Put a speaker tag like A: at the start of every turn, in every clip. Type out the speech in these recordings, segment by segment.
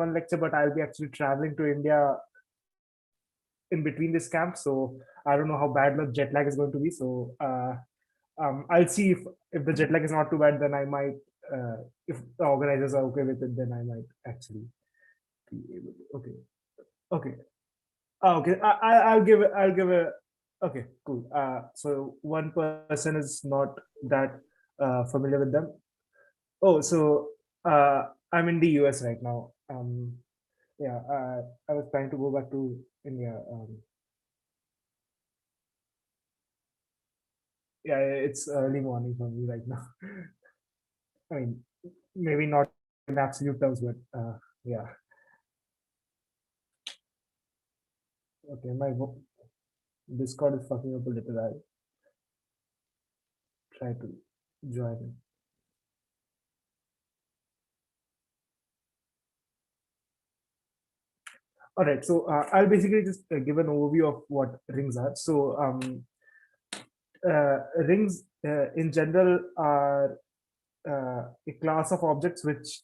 A: one lecture, but I'll be actually traveling to India in between this camp, so I don't know how bad the jet lag is going to be. So I'll see if the jet lag is not too bad, then I might. If the organizers are okay with it, then I might actually be able to. Okay, okay. Okay, I'll give a. Okay, cool. So one person is not that familiar with them. Oh, so I'm in the US right now. Yeah, I was trying to go back to India. Yeah, it's early morning for me right now. I mean, maybe not in absolute terms, but yeah. Okay, my Discord is fucking up a little. I'll try to join in. All right, so I'll basically just give an overview of what rings are. So rings in general are a class of objects which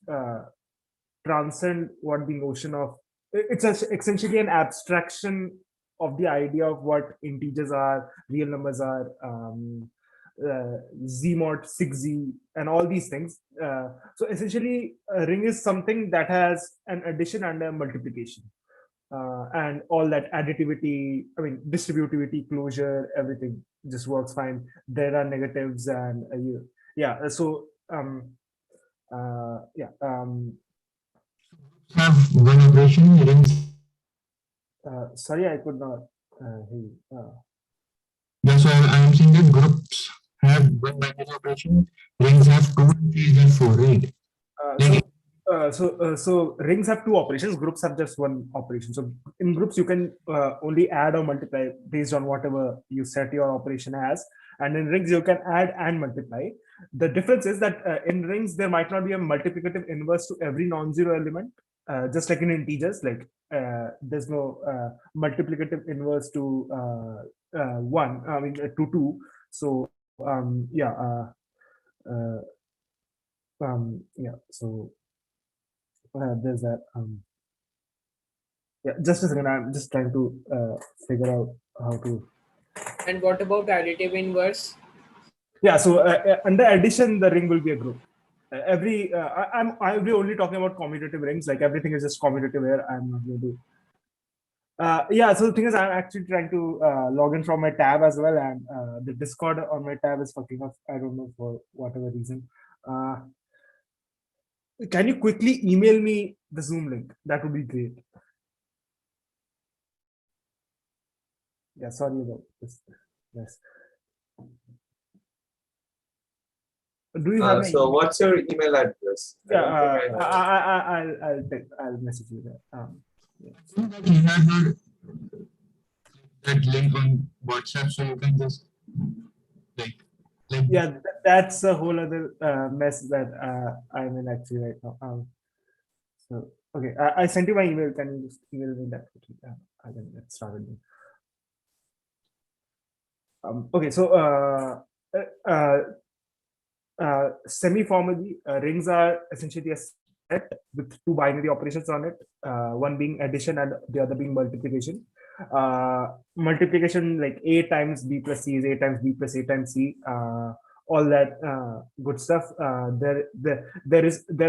A: transcend what the notion of it's essentially an abstraction of the idea of what integers are, real numbers are, z mod 6z and all these things. So essentially a ring is something that has an addition and a multiplication, and all that additivity, I mean distributivity, closure, everything just works fine. There are negatives and yeah, so yeah,
B: have one operation, rings.
A: sorry, I could not hear you.
B: Yeah, so I am saying that groups have one binary operation, rings have two, and trees have four, right?
A: Uh,
B: Like,
A: so, so rings have two operations. Groups have just one operation. So in groups, you can only add or multiply based on whatever you set your operation as. And in rings, you can add and multiply. The difference is that in rings, there might not be a multiplicative inverse to every non-zero element, just like in integers. Like there's no multiplicative inverse to one. I mean to two. So yeah. Yeah, so there's that. Yeah, just a second. I'm just trying to figure out how to.
C: And what about additive inverse?
A: Yeah, so under addition, the ring will be a group. I'll be only talking about commutative rings. Like everything is just commutative here. I'm not going to. Yeah, so the thing is, I'm actually trying to log in from my tab as well, and the Discord on my tab is fucking off. I don't know for whatever reason. Uh, can you quickly email me the Zoom link? That would be great. Yeah, sorry about this. Yes. Do you have my
D: So
A: email?
D: what's your email address?
A: Yeah, I'll message you there. Yeah.
B: that you have that link on WhatsApp, so you can just like
A: Yeah, that's a whole other mess that I'm in actually right now. So okay, I sent you my email. Can you just email me that quickly? I can get started. Okay, so semi-formally, rings are essentially a set with two binary operations on it, one being addition and the other being multiplication. Multiplication like a times b plus c is a times b plus a times c. All that good stuff. There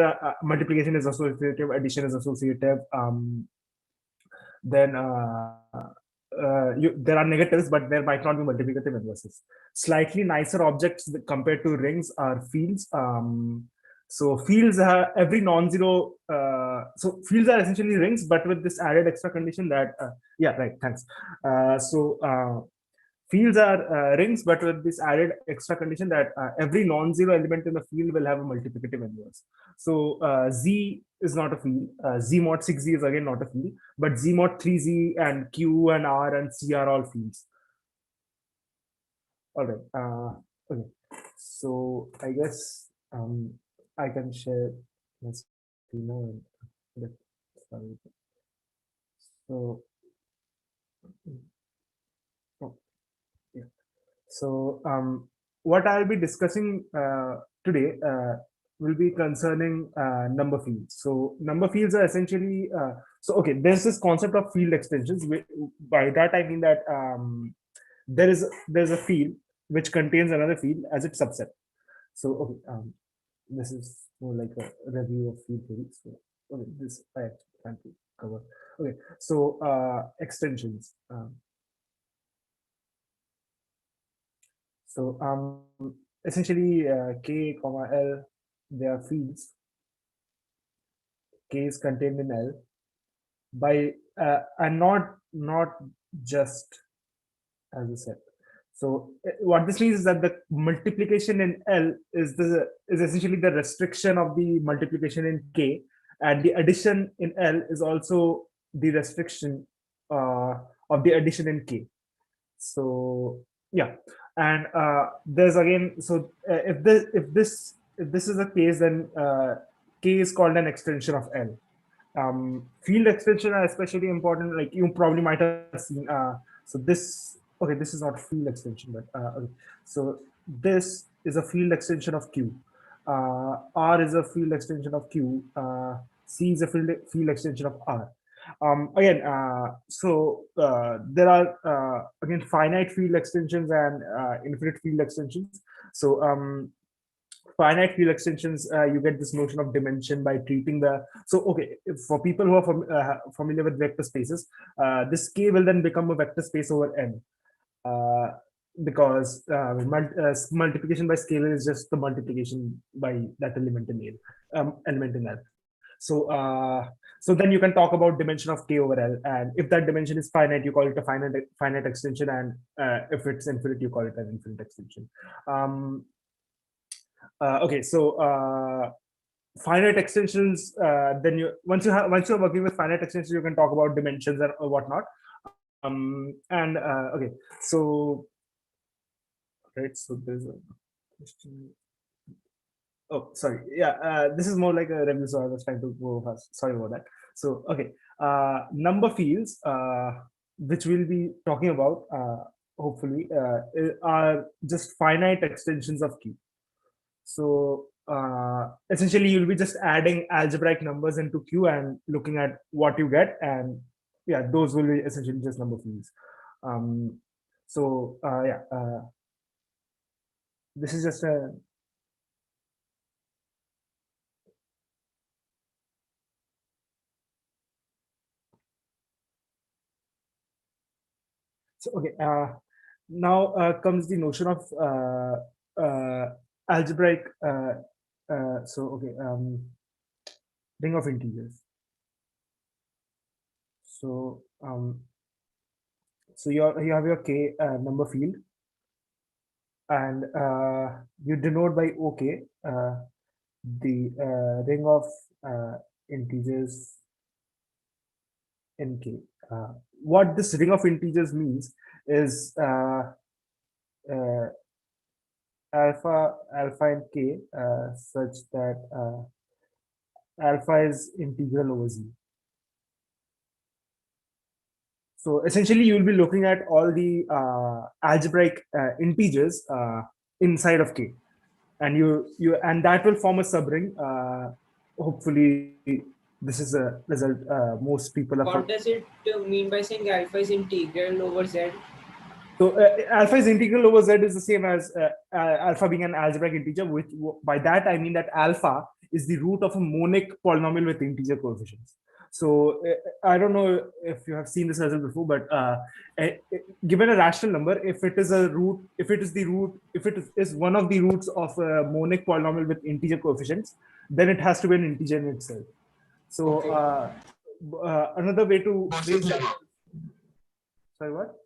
A: are multiplication is associative, addition is associative. Then there are negatives, but there might not be multiplicative inverses. Slightly nicer objects compared to rings are fields. So fields are every non-zero. So fields are essentially rings, but with this added extra condition that yeah, right. Thanks. Fields are rings, but with this added extra condition that every non-zero element in the field will have a multiplicative inverse. So Z is not a field. Z mod 6Z is again not a field, but Z mod 3Z and Q and R and C are all fields. All right. Okay. So I guess I can share my screen now and get started. So yeah. So what I'll be discussing today will be concerning number fields. So number fields are essentially so okay. There's this concept of field extensions. By that I mean that there's a field which contains another field as its subset. So okay, this is more like a review of field theory. So okay, this I plan to cover. Okay, so extensions. So essentially K, comma L, they are fields. K is contained in L by and not just as a set. So what this means is that the multiplication in L is essentially the restriction of the multiplication in K, and the addition in L is also the restriction of the addition in K. So yeah, and there's again, so if this is the case, then K is called an extension of L. Field extension are especially important. Like you probably might have seen. So this, okay, this is not field extension, but okay. So this is a field extension of Q. R is a field extension of Q. C is a field extension of R. Again, there are again finite field extensions and infinite field extensions. So finite field extensions, you get this notion of dimension by treating the, so okay, for people who are familiar with vector spaces, this K will then become a vector space over N, because multiplication by scalar is just the multiplication by that element in L. So so then you can talk about dimension of K over L, and if that dimension is finite, you call it a finite extension, and if it's infinite, you call it an infinite extension. Okay, so finite extensions. Then once you're working with finite extensions, you can talk about dimensions and whatnot. And okay, so right, so there's a question. Oh, sorry. Yeah, this is more like a review, so I was trying to go fast. Sorry about that. So okay, number fields, which we'll be talking about, hopefully, are just finite extensions of Q. So essentially, you'll be just adding algebraic numbers into Q and looking at what you get, and yeah, those will be essentially just number fields. So yeah, this is just a. So okay, now comes the notion of algebraic. So okay, ring of integers. So so you have your K number field, and you denote by OK the ring of integers in K. What this ring of integers means is alpha in K such that alpha is integral over Z. So essentially, you will be looking at all the algebraic integers inside of K, and and that will form a subring. Hopefully, this is a result most people are.
C: What does it mean by saying alpha is integral over Z?
A: So alpha is integral over Z is the same as alpha being an algebraic integer, which by that I mean that alpha is the root of a monic polynomial with integer coefficients. So I don't know if you have seen this result before, but given a rational number, if it is one of the roots of a monic polynomial with integer coefficients, then it has to be an integer in itself. So okay. Another way to phrase that. Sorry, what?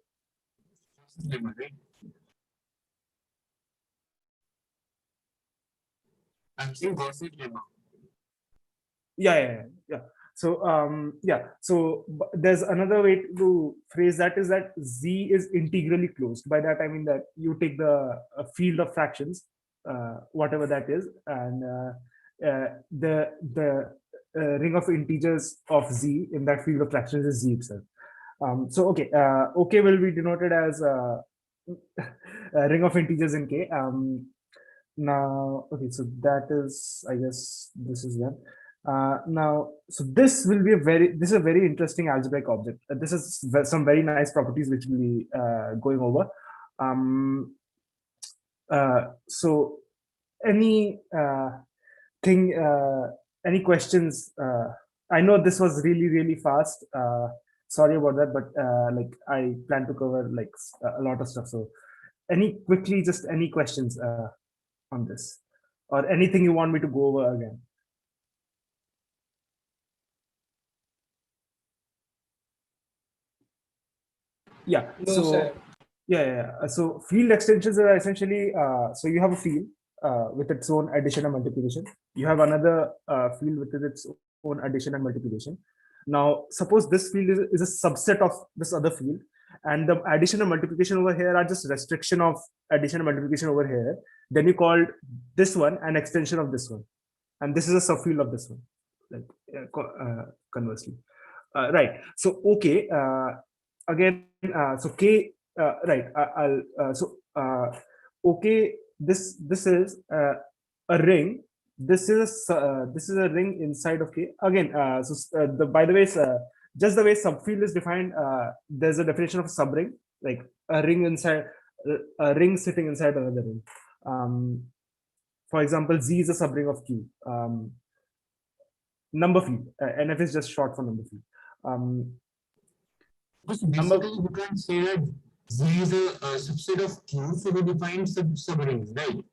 B: I'm saying Gaussian lemma.
A: Yeah. So yeah, so there's another way to phrase that is that Z is integrally closed. By that I mean that you take the field of fractions, whatever that is, and the ring of integers of Z in that field of fractions is Z itself. So okay, OK will be denoted as a ring of integers in K. Now, okay, so that is, I guess this is them. Now, so this is a very interesting algebraic object. This is some very nice properties which we'll be going over. Um, so any thing, any questions? I know this was really fast. Sorry about that, but like I plan to cover like a lot of stuff. So just any questions on this, or anything you want me to go over again? Yeah.
C: No, sir.
A: So field extensions are essentially, so you have a field with its own addition and multiplication. You have another field with its own addition and multiplication. Now, suppose this field is a subset of this other field, and the addition and multiplication over here are just restriction of addition and multiplication over here. Then you called this one an extension of this one, and this is a subfield of this one, like conversely. Right. So okay. Again, so k right. I'll okay. This is a ring. This is a ring inside of k. Again, by the way, just the way subfield is defined, there's a definition of a subring, like a ring inside a ring sitting inside another ring. For example, Z is a subring of Q. Number field. NF is just short for number field.
B: Basically, we can say that Z is a subset of Q, so we define subrings, right?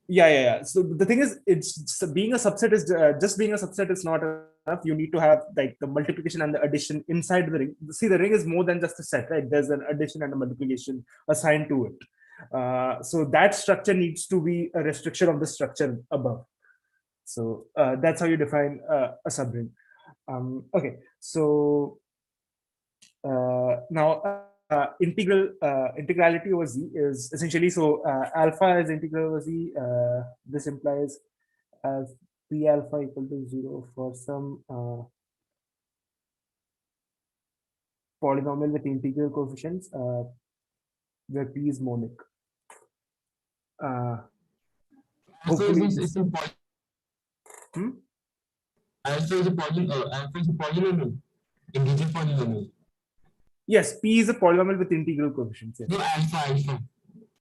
A: Yeah. So the thing is, it's being a subset is just being a subset is not enough. You need to have like the multiplication and the addition inside the ring. See, the ring is more than just a set, right? There's an addition and a multiplication assigned to it. So that structure needs to be a restriction of the structure above. So that's how you define a subring. Okay, so now integrality over z is essentially, so alpha is integral over z. This implies as p alpha equal to 0 for some polynomial with integral coefficients where p is monic. Hopefully,
B: alpha is a polynomial, integer polynomial.
A: Yes, p is a polynomial with integral coefficients. Yes.
B: No, alpha.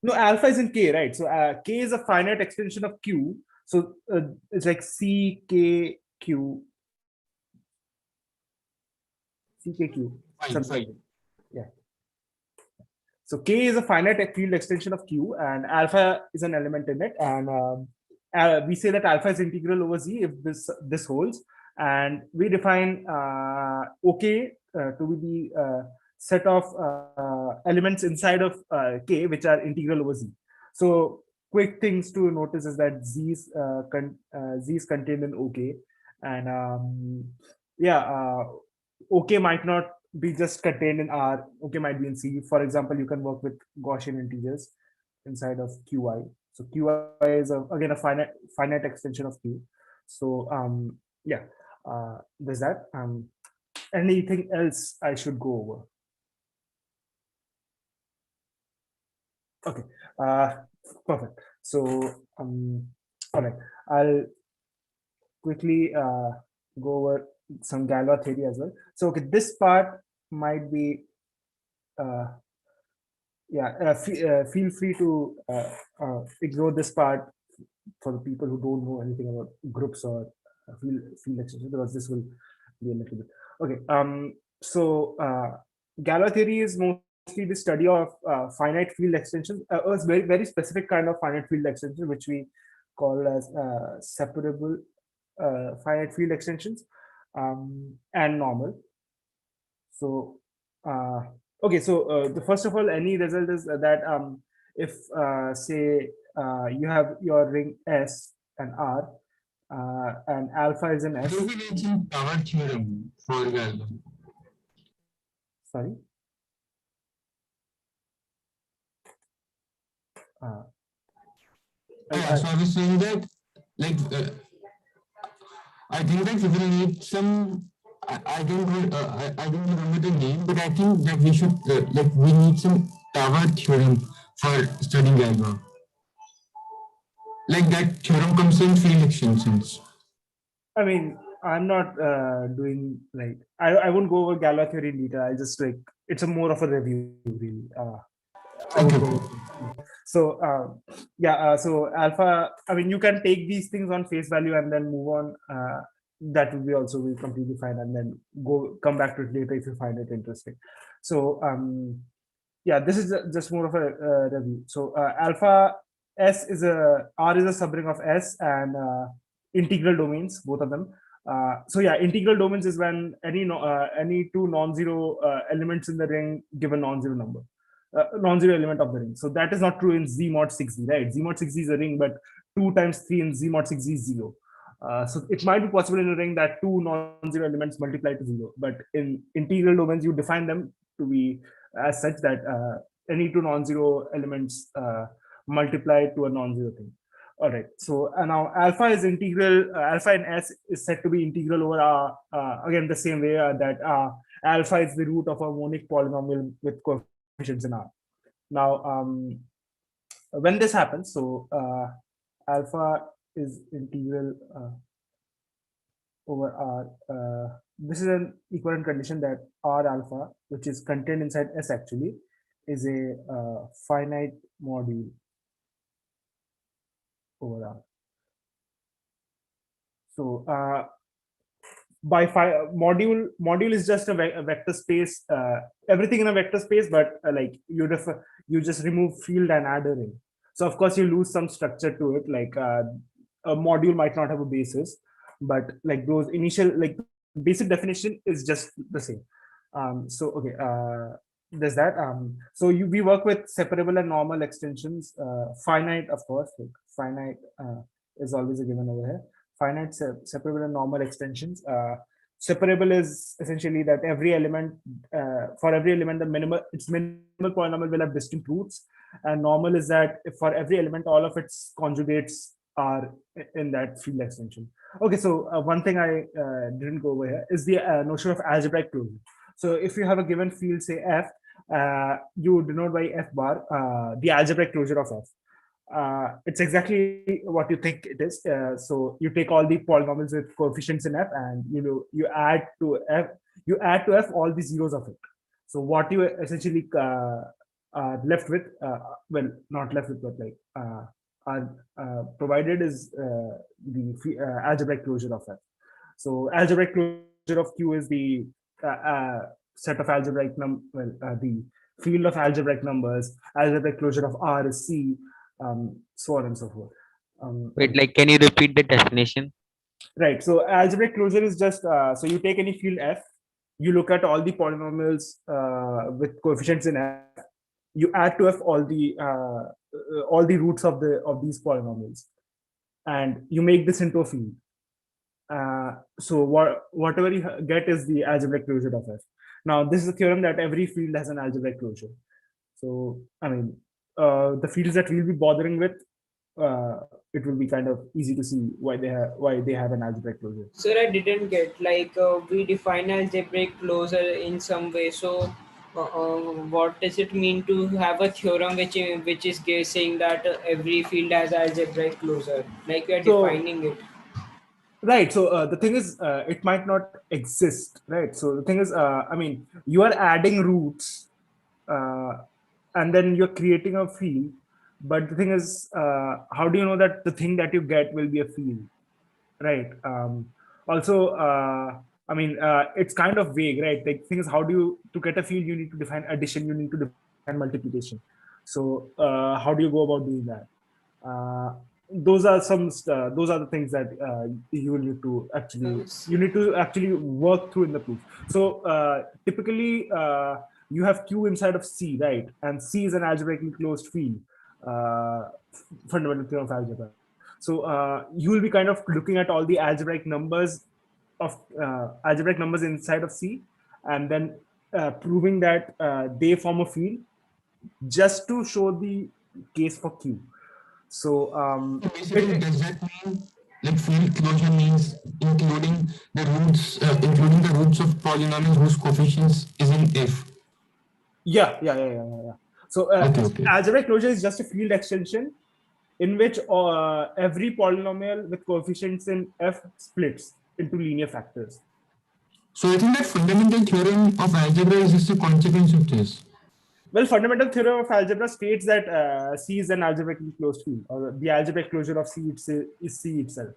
A: No, alpha is in k, right? So k is a finite extension of q. So it's like c k q. C K Q.
B: Fine.
A: Yeah. So k is a finite field extension of q, and alpha is an element in it. And we say that alpha is integral over z if this holds, and we define OK to be the set of elements inside of k which are integral over z. So quick things to notice is that z is contained in OK, and OK might not be just contained in R. OK might be in C. For example, you can work with Gaussian integers inside of Qi. So Qi is again a finite extension of Q. So there's that. Anything else I should go over? Okay, perfect. So all right, I'll quickly go over some Gala theory as well. So okay, this part might be feel free to ignore this part for the people who don't know anything about groups or field extension, because this will be a little bit okay. So Gala theory is mostly the study of finite field extensions. It's very specific kind of finite field extension which we call as separable finite field extensions and normal. So okay, so the first of all, any result is that if say you have your ring S and R and alpha is an S.
B: Do we need some power theorem for Gala?
A: Sorry.
B: So I was saying that, like, I think that we will need some. I don't remember the name, but I think that we should we need some power theorem for studying Gala. like that theorem comes in field extensions.
A: I mean, I'm not doing like I won't go over Gala theory in detail. I just like it's a more of a review really. I won't
B: Okay,
A: go. So yeah, so alpha. I mean, you can take these things on face value and then move on. That will be also be completely fine, and then come back to it later if you find it interesting. So yeah, this is just more of a review. So alpha S is a R is a subring of S and integral domains, both of them. So yeah, integral domains is when any two non-zero elements in the ring give a non-zero number, non-zero element of the ring. So that is not true in Z mod 6Z, right? Z mod 6Z is a ring, but 2 times 3 in Z mod 6Z is 0. So it might be possible in a ring that two non-zero elements multiply to 0, but in integral domains you define them to be as such that any two non-zero elements multiply to a non-zero thing. All right. So now alpha is integral. Alpha in S is said to be integral over again the same way that alpha is the root of a monic polynomial with coefficients in R. Now, when this happens, so alpha is integral over R. This is an equivalent condition that R alpha, which is contained inside S actually, is a finite module over R. So by module is just a vector space. Everything in a vector space, but like you just remove field and add a ring. So of course you lose some structure to it. Like a module might not have a basis, but like those initial like basic definition is just the same. So okay, there's that. So we work with separable and normal extensions. Finite, of course, like finite is always a given over here. Finite, separable, and normal extensions. Separable is essentially that every element, for every element, its minimal polynomial will have distinct roots, and normal is that for every element, all of its conjugates are in that field extension. Okay, so one thing I didn't go over here is the notion of algebraic closure. So if you have a given field, say F, you denote by F bar the algebraic closure of F. It's exactly what you think it is. So you take all the polynomials with coefficients in F, and you add to F all the zeros of it. So what you essentially are left with, well, not left with, but like are provided is the algebraic closure of F. So algebraic closure of Q is the set of algebraic the field of algebraic numbers. Algebraic closure of R is C, so on and so forth.
D: Wait, like, can you repeat the definition?
A: Right. So algebraic closure is just so you take any field F, you look at all the polynomials with coefficients in F, you add to F all the roots of these polynomials, and you make this into a field. So whatever you get is the algebraic closure of F. Now this is a theorem that every field has an algebraic closure. So I mean, the fields that we'll be bothering with, it will be kind of easy to see why they have an algebraic closure.
C: Sir, I didn't get like we define algebraic closure in some way. So, what does it mean to have a theorem which is saying that every field has algebraic closure? Like we are
A: So
C: defining it.
A: right. So the thing is, it might not exist, right? So the thing is, I mean, you are adding roots, and then you're creating a field. But the thing is, how do you know that the thing that you get will be a field, right? Also, I mean, it's kind of vague, right? Like, thing is, how do you to get a field? You need to define addition. You need to define multiplication. So, how do you go about doing that? Those are the things that you will need to actually work through in the proof. So typically you have Q inside of C, right? And C is an algebraically closed field, fundamental theorem of algebra. So you will be kind of looking at all the algebraic numbers inside of C, and then proving that they form a field, just to show the case for Q. So
B: So basically, does that mean like field closure means including the roots of polynomials whose coefficients is in F?
A: yeah. So
B: Okay.
A: algebraic closure is just a field extension in which every polynomial with coefficients in f splits into linear factors.
B: So I think that fundamental theorem of algebra is just a consequence of this.
A: Well, fundamental theorem of algebra states that C is an algebraically closed field, or the algebraic closure of C is C itself.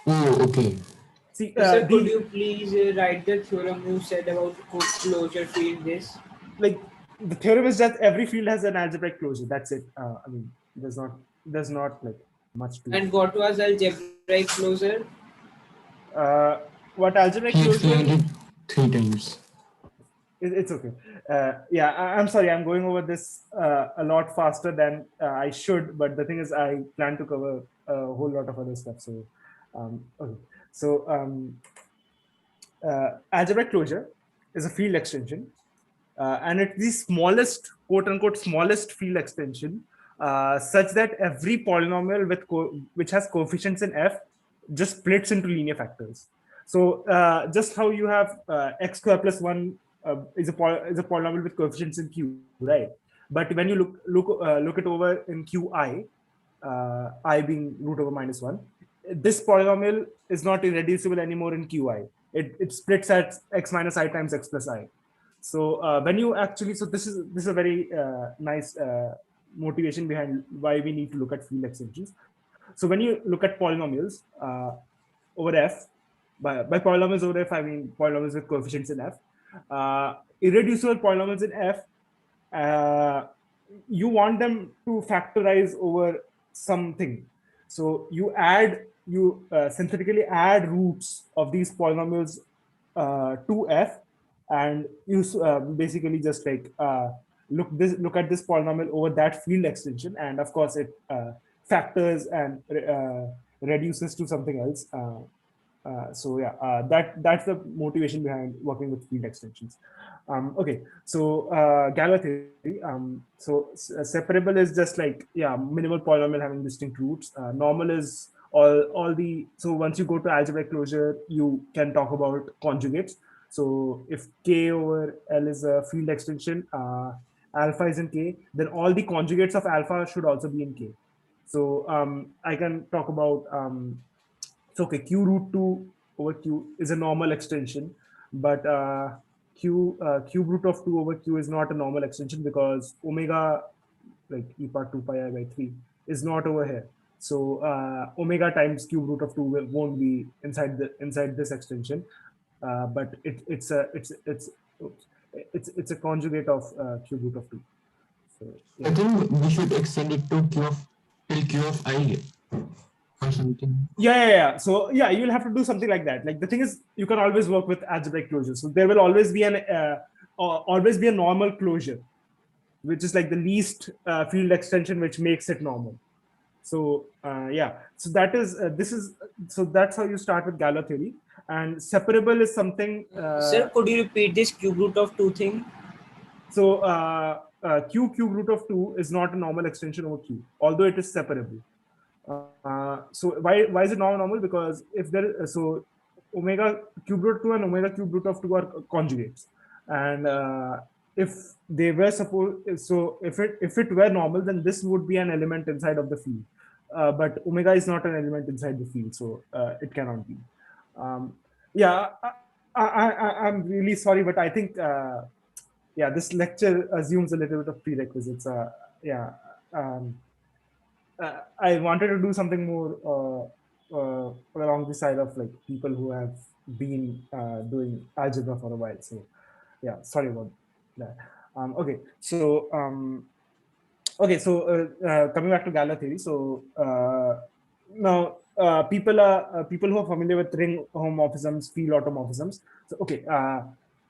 B: Oh, okay.
A: See,
C: So, sir, could you please write the theorem you said about closure field this?
A: like the theorem is that every field has an algebraic closure. That's it. I mean, there's not like much to.
C: And what was algebraic closure?
A: What algebraic
B: He
A: closure?
B: explained it 3 times.
A: It's okay. Yeah, I'm sorry. I'm going over this a lot faster than I should, but the thing is, I plan to cover a whole lot of other stuff. So, okay. So, algebraic closure is a field extension, and it's the smallest, quote unquote, smallest field extension, such that every polynomial which has coefficients in f just splits into linear factors. So just how you have x square plus 1 is a polynomial with coefficients in q, right? But when you look it over in qi, I being root over minus 1, this polynomial is not irreducible anymore in qi. It splits at x minus I times x plus I. So when you actually, so this is a very nice motivation behind why we need to look at field extensions. So when you look at polynomials over f, by polynomials over f, I mean polynomials with coefficients in f, irreducible polynomials in f, you want them to factorize over something. So you synthetically add roots of these polynomials to f, and you basically just like look at this polynomial over that field extension, and of course it factors and reduces to something else. So yeah, that's the motivation behind working with field extensions. Okay, so Gala theory. So separable is just like, yeah, minimal polynomial having distinct roots. Normal is all the, so once you go to algebraic closure, you can talk about conjugates. So if k over L is a field extension, alpha is in k, then all the conjugates of alpha should also be in k. So I can talk about so okay, q root 2 over q is a normal extension, but cube root of 2 over q is not a normal extension because omega, like e power 2 pi I by 3, is not over here. So omega times cube root of 2 won't be inside this extension, but it's a conjugate of cube root of 2. So yeah.
B: I think we should extend it to q of till q of I or something.
A: Yeah. So yeah, you'll have to do something like that. Like the thing is, you can always work with algebraic closures. So there will always be a normal closure, which is like the least field extension, which makes it normal. So yeah, so that's how you start with Gala theory. And separable is something.
C: Sir, could you repeat this cube root of 2 thing?
A: So q cube root of 2 is not a normal extension over q, although it is separable. So why is it normal? Because if there, so omega cube root 2 and omega cube root of 2 are conjugates, and if they were supposed, so if it were normal, then this would be an element inside of the field, but omega is not an element inside the field, so it cannot be. Yeah, I'm really sorry, but I think yeah, this lecture assumes a little bit of prerequisites. Yeah. I wanted to do something more along the side of like people who have been doing algebra for a while. So yeah, sorry about that. So coming back to Gala theory. So now people who are familiar with ring homomorphisms, field automorphisms. So okay,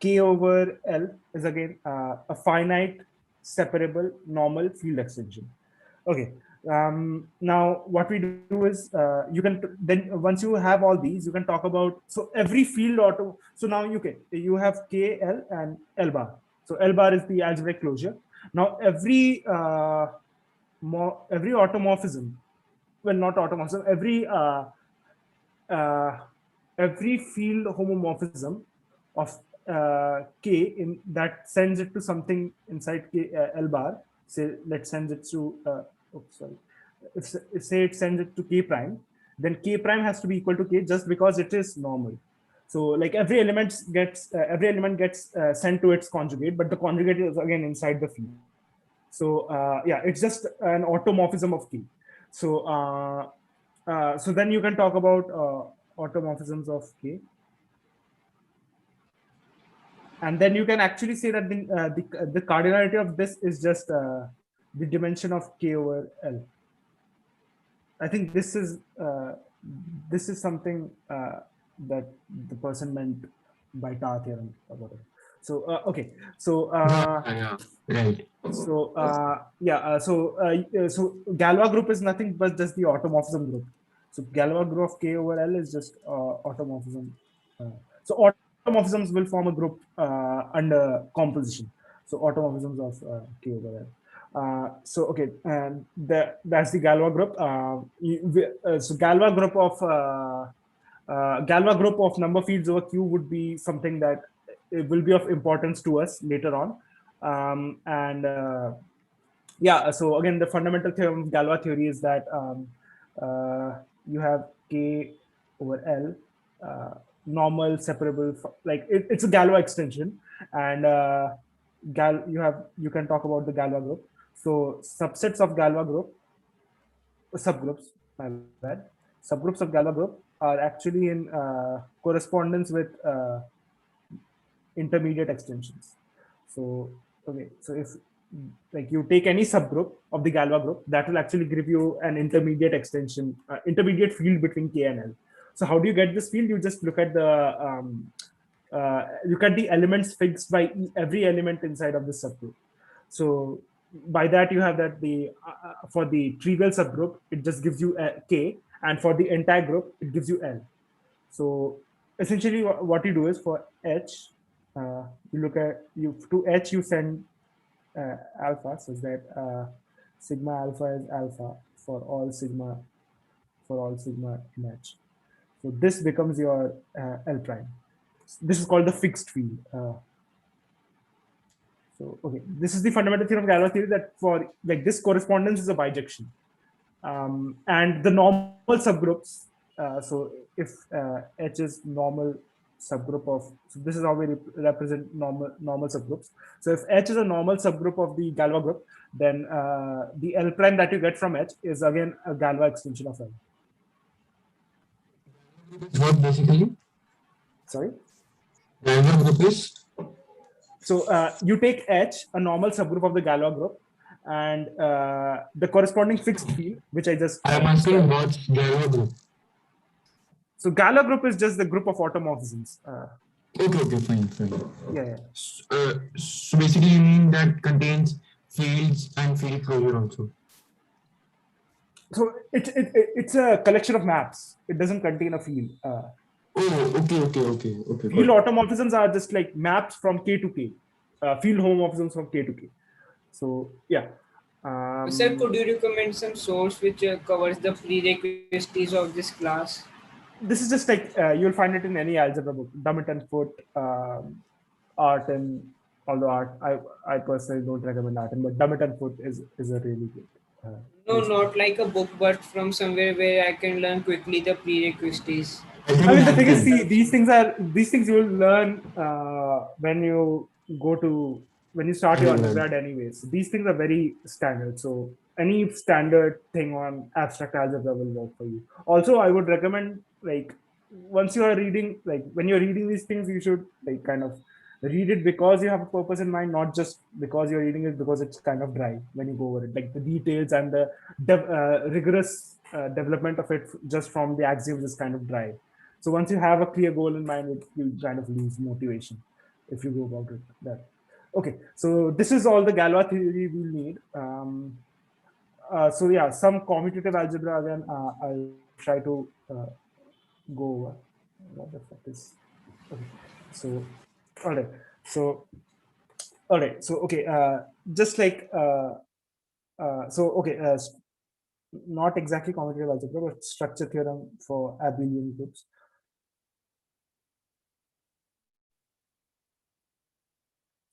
A: K over L is again a finite separable normal field extension. Okay. Now what we do is you can then once you have all these, you can talk about, so every field auto. So now you have K, L, and L bar. So L bar is the algebraic closure. Now every automorphism, well, not automorphism, every field homomorphism of K in that sends it to something inside K, L bar. Say let's send it to oops, sorry. say it sends it to K prime, then K prime has to be equal to K just because it is normal. So like every element gets sent to its conjugate, but the conjugate is again inside the field. So yeah, it's just an automorphism of K. So so then you can talk about automorphisms of K, and then you can actually say that the cardinality of this is just the dimension of K over L. I think this is something that the person meant by Tar theorem or whatever. So okay, so
B: Yeah, right.
A: so Galois group is nothing but just the automorphism group. So Galois group of K over L is just automorphism. So automorphisms will form a group under composition. So automorphisms of K over L. So okay, and that's the Galois group. So Galois group of number fields over Q would be something that it will be of importance to us later on. And yeah, so again, the fundamental theorem of Galois theory is that you have K over L, normal separable, like it's a Galois extension, and you can talk about the Galois group. So subsets of Galois group, subgroups, my bad, subgroups of Galois group are actually in correspondence with intermediate extensions. So okay, so if like you take any subgroup of the Galois group, that will actually give you an intermediate extension, intermediate field between K and L. So how do you get this field? You just look at the elements fixed by every element inside of the subgroup. So by that you have that the for the trivial subgroup it just gives you K, and for the entire group it gives you L. So essentially what you do is for H, you look at you to H you send alpha, such that sigma alpha is alpha for all sigma in H. So this becomes your L prime. This is called the fixed field. So okay, this is the fundamental theorem of Galois theory, that for like this correspondence is a bijection, and the normal subgroups. So if H is normal subgroup of, so this is how we represent normal subgroups. So if H is a normal subgroup of the Galois group, then the L prime that you get from H is again a Galois extension of L.
B: What basically?
A: Sorry.
B: Galois group is?
A: So you take H, a normal subgroup of the Galois group, and the corresponding fixed field, which I just
B: I am asking what's Galois group.
A: So Galois group is just the group of automorphisms.
B: Okay, fine.
A: Yeah.
B: So basically you mean that contains fields and field closure also.
A: So it's a collection of maps. It doesn't contain a field.
B: Okay.
A: Field automorphisms are just like maps from K to K. Field homomorphisms from K to K. So yeah.
C: Sir, could you recommend some source which covers the prerequisites of this class?
A: This is just like you'll find it in any algebra book. Dummett and Foote, Art, and although Art, I personally don't recommend Art, but Dummett and Foote is a really good.
C: No, not like a book, but from somewhere where I can learn quickly the prerequisites.
A: I mean, the thing is, these things you will learn when you start your undergrad anyways. So these things are very standard. So any standard thing on abstract algebra will work for you. Also, I would recommend, like, once you are reading, like when you're reading these things, you should like kind of read it because you have a purpose in mind, not just because you're reading it because it's kind of dry when you go over it. Like the details and the rigorous development of it just from the axioms is kind of dry. So once you have a clear goal in mind, you kind of lose motivation if you go about it that. Okay, so this is all the Galois theory we'll need. So yeah, some commutative algebra again. I'll try to go over. What the fuck is? Okay, so all right. So all right. So okay. Just like so okay. Not exactly commutative algebra, but structure theorem for abelian groups.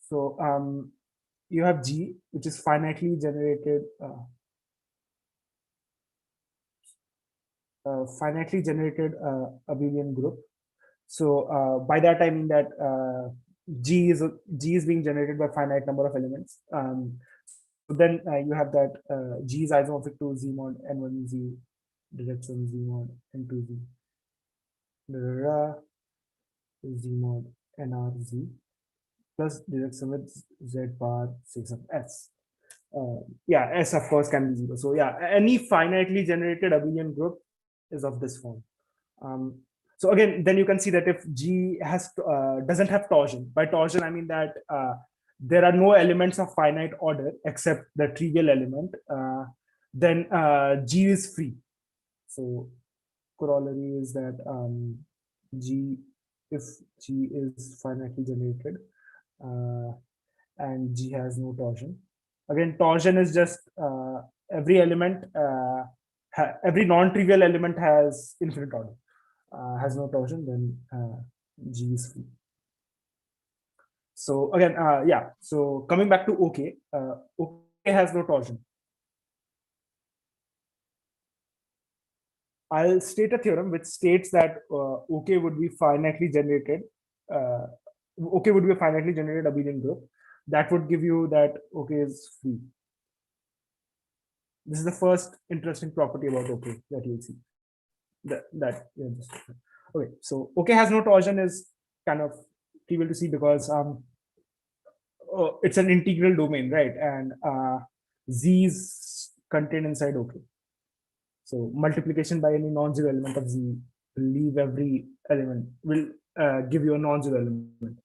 A: So you have G, which is finitely generated. finitely generated abelian group. So by that I mean that G is being generated by finite number of elements. So then you have that G is isomorphic to Z mod N1 Z direction Z mod N2 Z Z mod NR Z plus direction with Z bar 6 of S. Yeah, S of course can be 0. So yeah, any finitely generated abelian group is of this form. Um, so again, then you can see that if G doesn't have torsion, by torsion I mean that there are no elements of finite order except the trivial element, then G is free. So corollary is that G, if G is finitely generated uh, and G has no torsion. Again, torsion is just every element, every non-trivial element has infinite order. Has no torsion, then G is free. So again, yeah. So coming back to OK, OK has no torsion. I'll state a theorem which states that OK would be finitely generated. Uh, OK would be a finitely generated abelian group. That would give you that OK is free. This is the first interesting property about OK that you'll see. That yeah, just okay. So OK has no torsion is kind of trivial to see because it's an integral domain, right? And Z is contained inside OK. So multiplication by any non-zero element of Z will leave every element, will give you a non-zero element.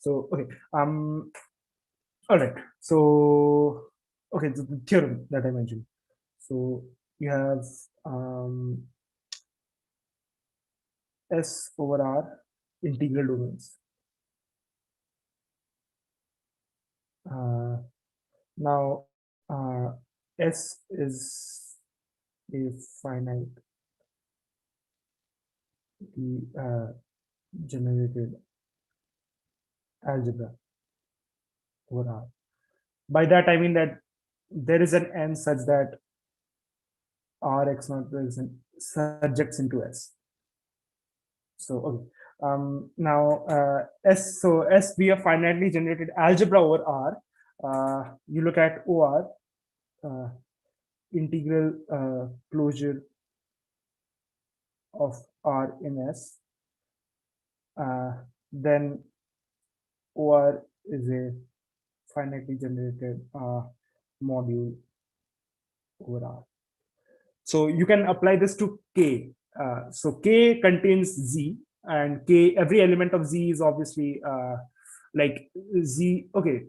A: So, okay. All right. So, okay, the theorem that I mentioned. So you have S over R integral domains. Now, S is a finite generated algebra over R. By that I mean that there is an n such that Rx not present subjects into S. So okay. Now S, so S be a finitely generated algebra over R. You look at OR, integral closure of R in S. Then OR is a finitely generated module over R. So you can apply this to K. So K contains Z, and K, every element of Z is obviously like Z. Okay,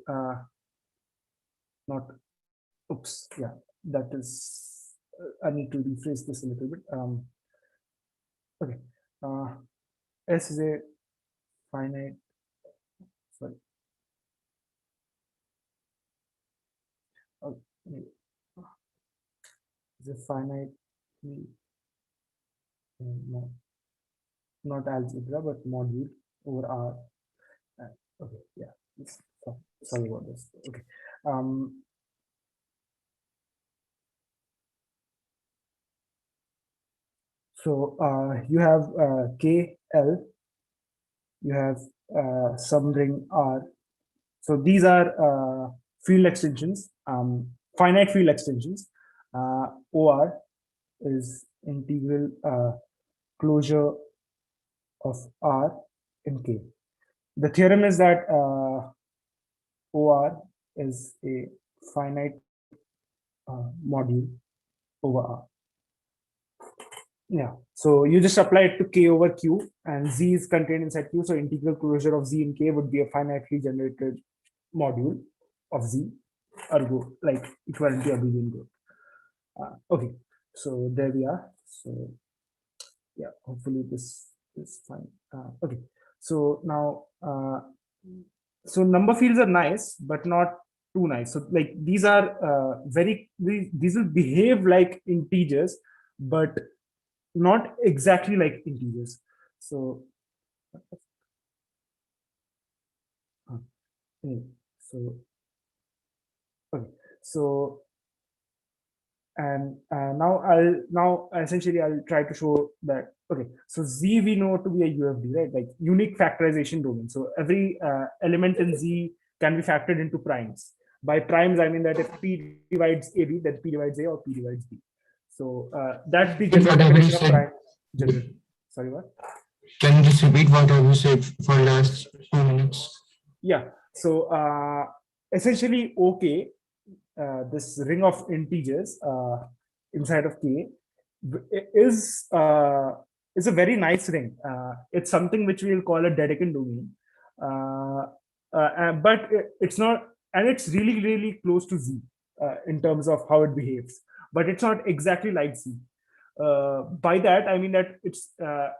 A: not. Oops. Yeah, that is. I need to rephrase this a little bit. Okay. S is a finite. Sorry. Okay. Is a finite. No, not algebra, but module over R. Okay. Yeah. Sorry about this. Okay. So you have KL, you have some ring R. So these are field extensions, finite field extensions. OR is integral closure of R in K. The theorem is that OR is a finite module over R. Yeah, so you just apply it to K over Q, and Z is contained inside Q. So integral closure of Z in K would be a finitely generated module of Z, ergo like equivalent to abelian group. Okay, so there we are. So yeah, hopefully this is fine. Okay, so now so number fields are nice, but not too nice. So like these are these will behave like integers, but not exactly like integers. So anyway, so okay, so And now essentially I'll try to show that. Okay, so Z we know to be a UFD, right? Like unique factorization domain. So every element in Z can be factored into primes. By primes, I mean that if P divides AB, then P divides A or P divides B. So that's the general
B: Whatever you
A: definition of
B: said.
A: prime. General. Sorry, what?
B: Can you just repeat what have you said for last 2 minutes?
A: Yeah. So essentially, OK, this ring of integers inside of K is a very nice ring. It's something which we'll call a Dedekind domain, but it's not, and it's really really close to Z in terms of how it behaves, but it's not exactly like Z. By that I mean that it's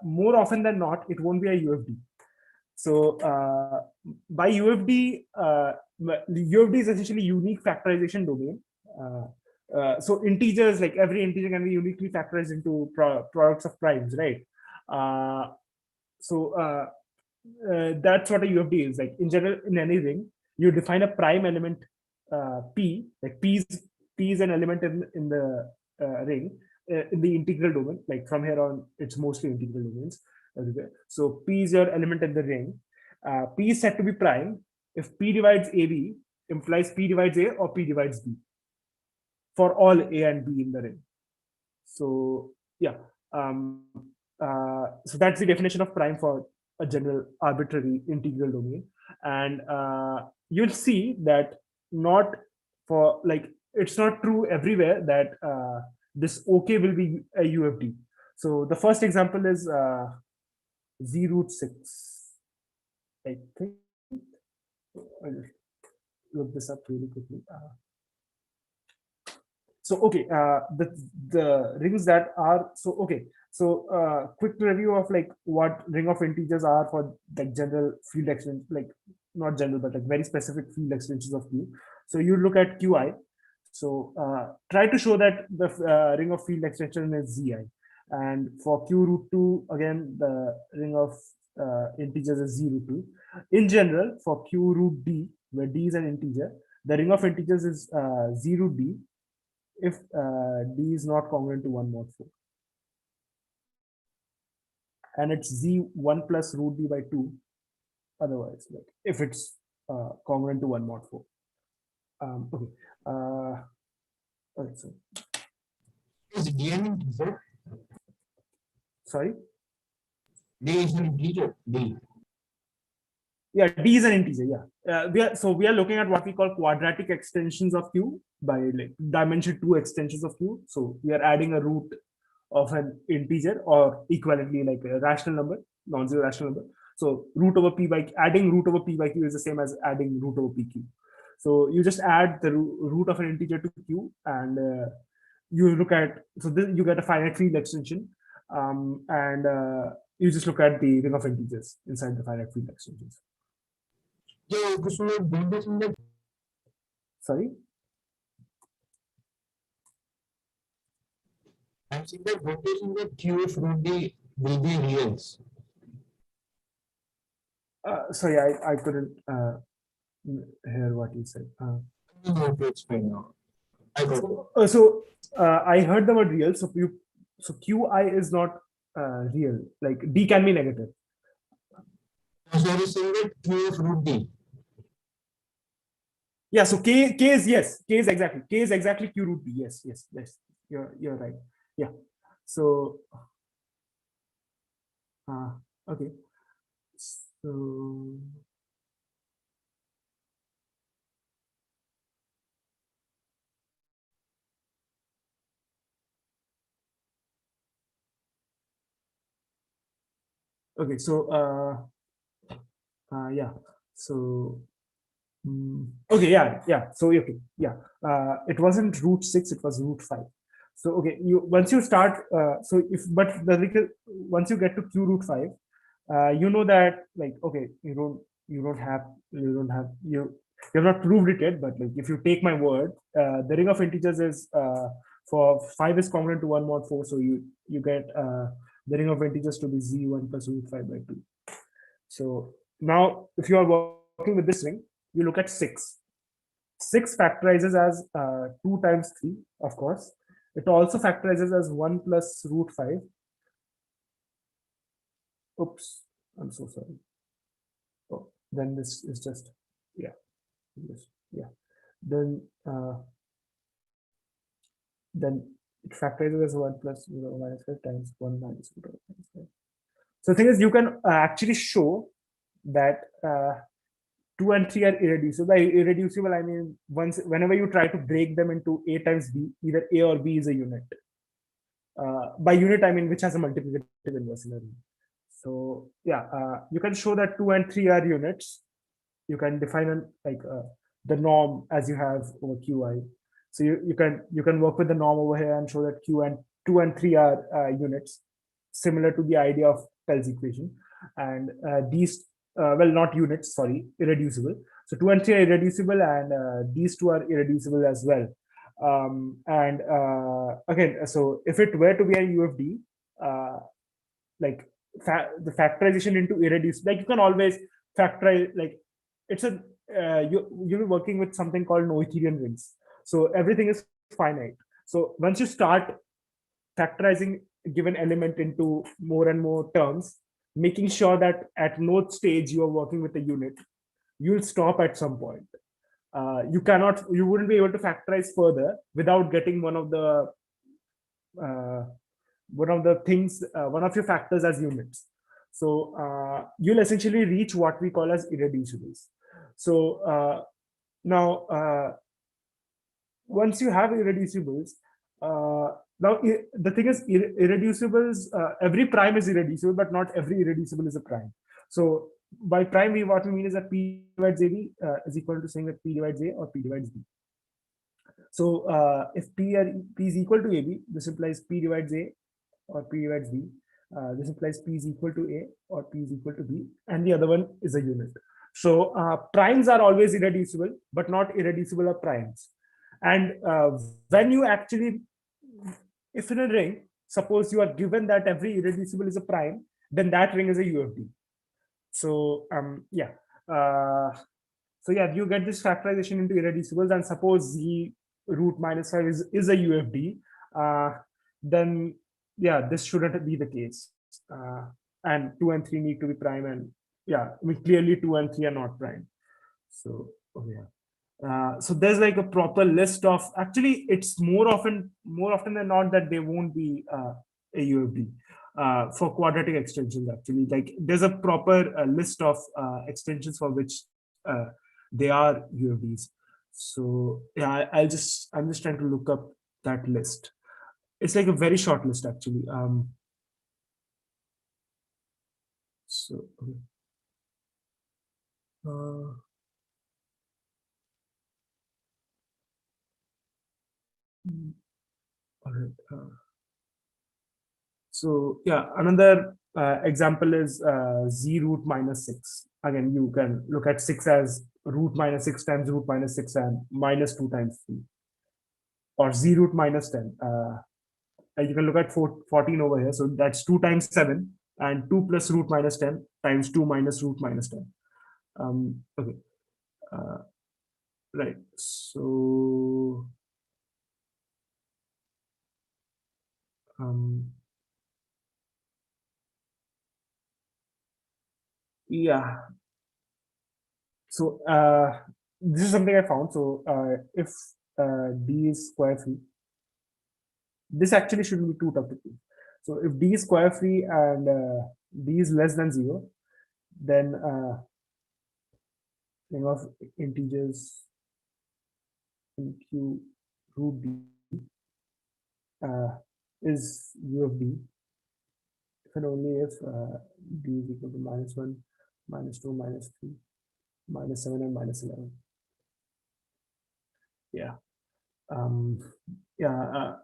A: more often than not it won't be a UFD. So by UFD, UFD is essentially unique factorization domain. So integers, like every integer can be uniquely factorized into products of primes, right? So that's what a UFD is. Like in general, in any ring, you define a prime element P, like P is an element in the ring in the integral domain. Like from here on, it's mostly integral domains. So P is your element in the ring. P is said to be prime if P divides AB implies P divides A or P divides B for all A and B in the ring. So yeah, so that's the definition of prime for a general arbitrary integral domain. And you'll see that not for like it's not true everywhere that this OK will be a UFD. So the first example is Z root 6. I think I'll just look this up really quickly. So okay, the rings that are so okay. So quick review of like what ring of integers are for like general field extension, like not general but like very specific field extensions of Q. So you look at Qi. So try to show that the ring of field extension is Zi. And for Q root 2, again, the ring of integers is Z root 2. In general, for Q root D, where D is an integer, the ring of integers is Z root D if D is not congruent to 1 mod 4. And it's Z1 plus root D by 2. Otherwise, like if it's congruent to 1 mod 4. Okay. Okay, so.
B: Is D an integer?
A: Sorry?
B: D is an integer. D.
A: Yeah, D is an integer. Yeah, we are looking at what we call quadratic extensions of Q by like dimension 2 extensions of Q. So we are adding a root of an integer or equivalently like a rational number, non-zero rational number. So root over P by adding root over P by Q is the same as adding root over PQ. So you just add the root of an integer to Q, and you look at you get a finite field extension, and you just look at the ring of integers inside the finite field extensions. Sorry?
B: I'm saying that rotation that Q of root D will be reals.
A: Sorry, I couldn't hear what you said.
B: I know to explain now. I got it.
A: So I heard the word real. So Qi is not real. Like D can be negative.
B: So I was saying that Q of root D.
A: Yeah. So K is yes. K is exactly Q root D. Yes. You're right. Yeah. So okay. So okay. So yeah. So okay. Yeah. So okay. Yeah. It wasn't root 6. It was root 5. So okay. Once you start. Once you get to Q root 5. You know that like okay, you have not proved it yet, but like if you take my word, the ring of integers is for 5 is congruent to 1 mod 4, so you get the ring of integers to be Z1 plus root 5 by 2. So now if you are working with this ring, you look at 6. 6 factorizes as 2 times 3, of course. It also factorizes as 1 plus root 5. Oops, I'm so sorry. Oh, then this is just, yeah, yeah. Then it factorizes as 1 plus 0 minus 5 times 1 minus root of minus 5. So the thing is, you can actually show that 2 and 3 are irreducible. By irreducible, I mean whenever you try to break them into A times B, either A or B is a unit. By unit, I mean which has a multiplicative inverse in a ring. So yeah, you can show that 2 and 3 are units. You can define the norm as you have over Qi. So you can work with the norm over here and show that Q and 2 and 3 are units, similar to the idea of Pell's equation. And these well, not units, sorry, irreducible. So 2 and 3 are irreducible, and these two are irreducible as well. And again, so if it were to be a UFD, like the factorization into irreducible, like you can always factorize, like it's a you'll be working with something called Noetherian rings. So everything is finite. So once you start factorizing a given element into more and more terms, making sure that at no stage you are working with a unit, you'll stop at some point. You wouldn't be able to factorize further without getting one of the things, one of your factors as units. So you'll essentially reach what we call as irreducibles. So now, once you have irreducibles, now the thing is, irreducibles, every prime is irreducible, but not every irreducible is a prime. So by prime, what we mean is that P divides AB is equal to saying that P divides A or P divides B. So if P is equal to AB, this implies P divides A or P divides B. This implies P is equal to A or P is equal to B, and the other one is a unit. So primes are always irreducible, but not irreducible are primes. And when you actually, if in a ring, suppose you are given that every irreducible is a prime, then that ring is a UFD. So yeah. So yeah, you get this factorization into irreducibles, and suppose Z root minus 5 is a UFD, then yeah, this shouldn't be the case. And 2 and 3 need to be prime, and yeah, I mean, clearly 2 and 3 are not prime. So yeah. So there's like a proper list of, actually it's more often than not that they won't be a UFD for quadratic extensions. Actually, like there's a proper list of extensions for which they are UFDs. So yeah, I'm just trying to look up that list. It's like a very short list actually. So okay. All right. So yeah, another example is Z root minus 6. Again, you can look at 6 as root minus 6 times root minus 6 and minus 2 times 3. Or Z root minus 10. You can look at 14 over here. So that's 2 times 7 and 2 plus root minus 10 times 2 minus root minus 10. Okay. Right. So yeah. So this is something I found. So if D is square free, this actually shouldn't be too tough to prove. So if D is square free and D is less than 0, then ring of integers in Q root D is U of D if and only if D is equal to -1, -2, -3, -7, and -11. Yeah. Yeah.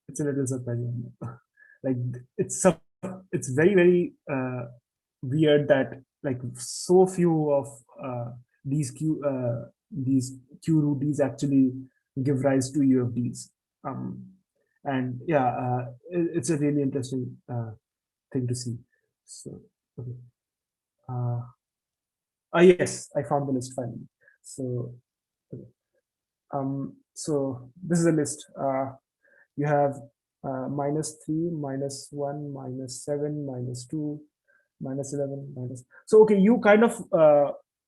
A: It's a little surprising. Like it's very, very weird that like so few of these Q root Ds actually give rise to UFDs. And yeah, it's a really interesting thing to see. So okay. Yes, I found the list finally. So okay. So this is a list. you have -3, -1, -7, -2, -11, minus. So okay, you kind of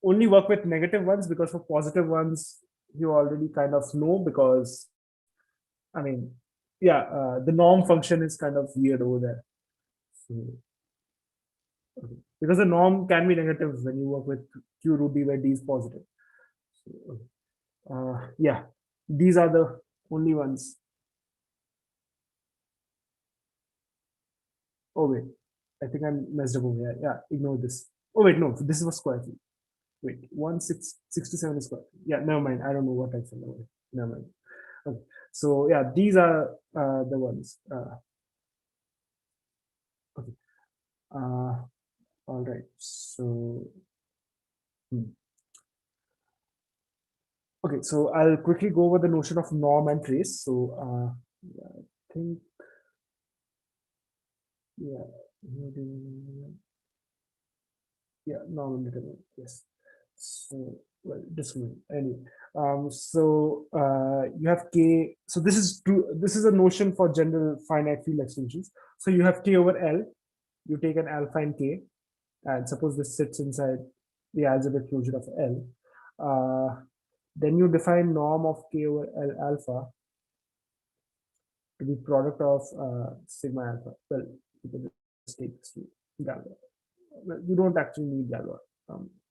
A: only work with negative ones, because for positive ones you already kind of know, because I mean, yeah, the norm function is kind of weird over there. So, okay. Because the norm can be negative when you work with q root d where d is positive. So, okay. Yeah, these are the only ones. Oh wait, I think I messed up over here. Yeah, ignore this. Oh wait, no, this was square root. Wait, 1,667 is square. Yeah, never mind. I don't know what I said. Never mind. Okay. So yeah, these are the ones. Okay. All right. So okay. So I'll quickly go over the notion of norm and trace. So yeah, I think yeah, norm and determinant. Yes. So well, discriminant. Anyway, so you have k. So this is true. This is a notion for general finite field extensions. So you have k over L. You take an alpha in k, and suppose this sits inside the algebraic closure of L. Then you define norm of k over L alpha to be product of sigma alpha. Well, you can just take this to Gala. Well, you don't actually need Gala.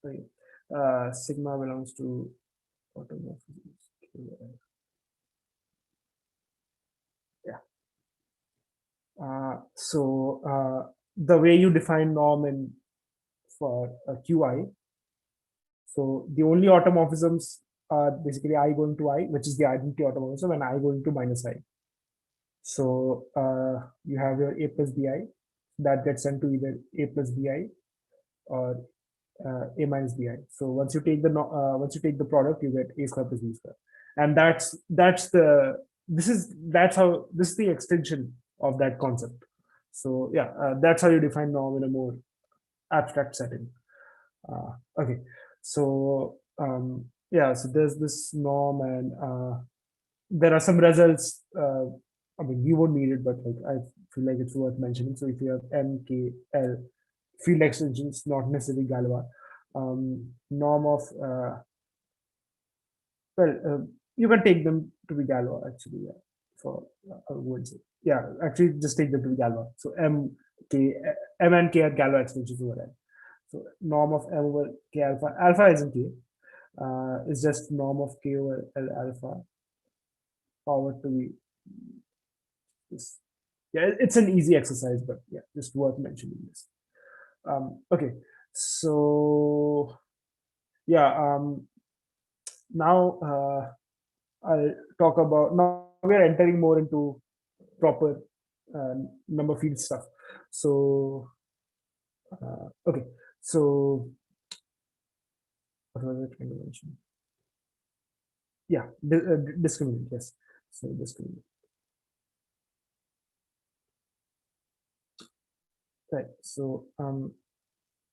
A: Right. Sigma belongs to automorphisms. Yeah. The way you define norm in for Qi, so the only automorphisms are basically I going to I, which is the identity automorphism, and I going to minus I. So you have your A plus Bi that gets sent to either A plus Bi or A minus Bi. So once you take the product, you get A square plus B square, and that's the this is the extension of that concept. So yeah, that's how you define norm in a more abstract setting. Okay, so yeah, so there's this norm, and there are some results. I mean, you won't need it, but like I feel like it's worth mentioning. So if you have MKL field extensions, not necessarily Galois, norm of you can take them to be Galois actually. Yeah, for words. Yeah, actually just take them to be Galois. So M and K are Galois extensions over there. So norm of M over K alpha. Alpha isn't K. It's just norm of K over L alpha power to be this. Yeah, it's an easy exercise, but yeah, just worth mentioning this. Okay, so yeah, now I'll talk about, now we are entering more into proper number field stuff. So okay, so what was I trying to mention? Yeah, discriminant. Yes, so discriminant. Right. So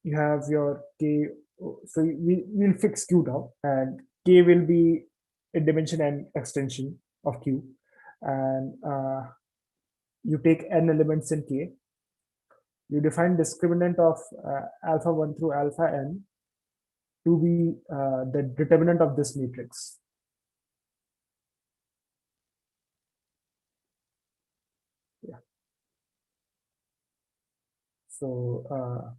A: you have your k. So we'll fix q now, and k will be a dimension n extension of q, and you take n elements in k. You define discriminant of alpha 1 through alpha n to be the determinant of this matrix. Yeah. So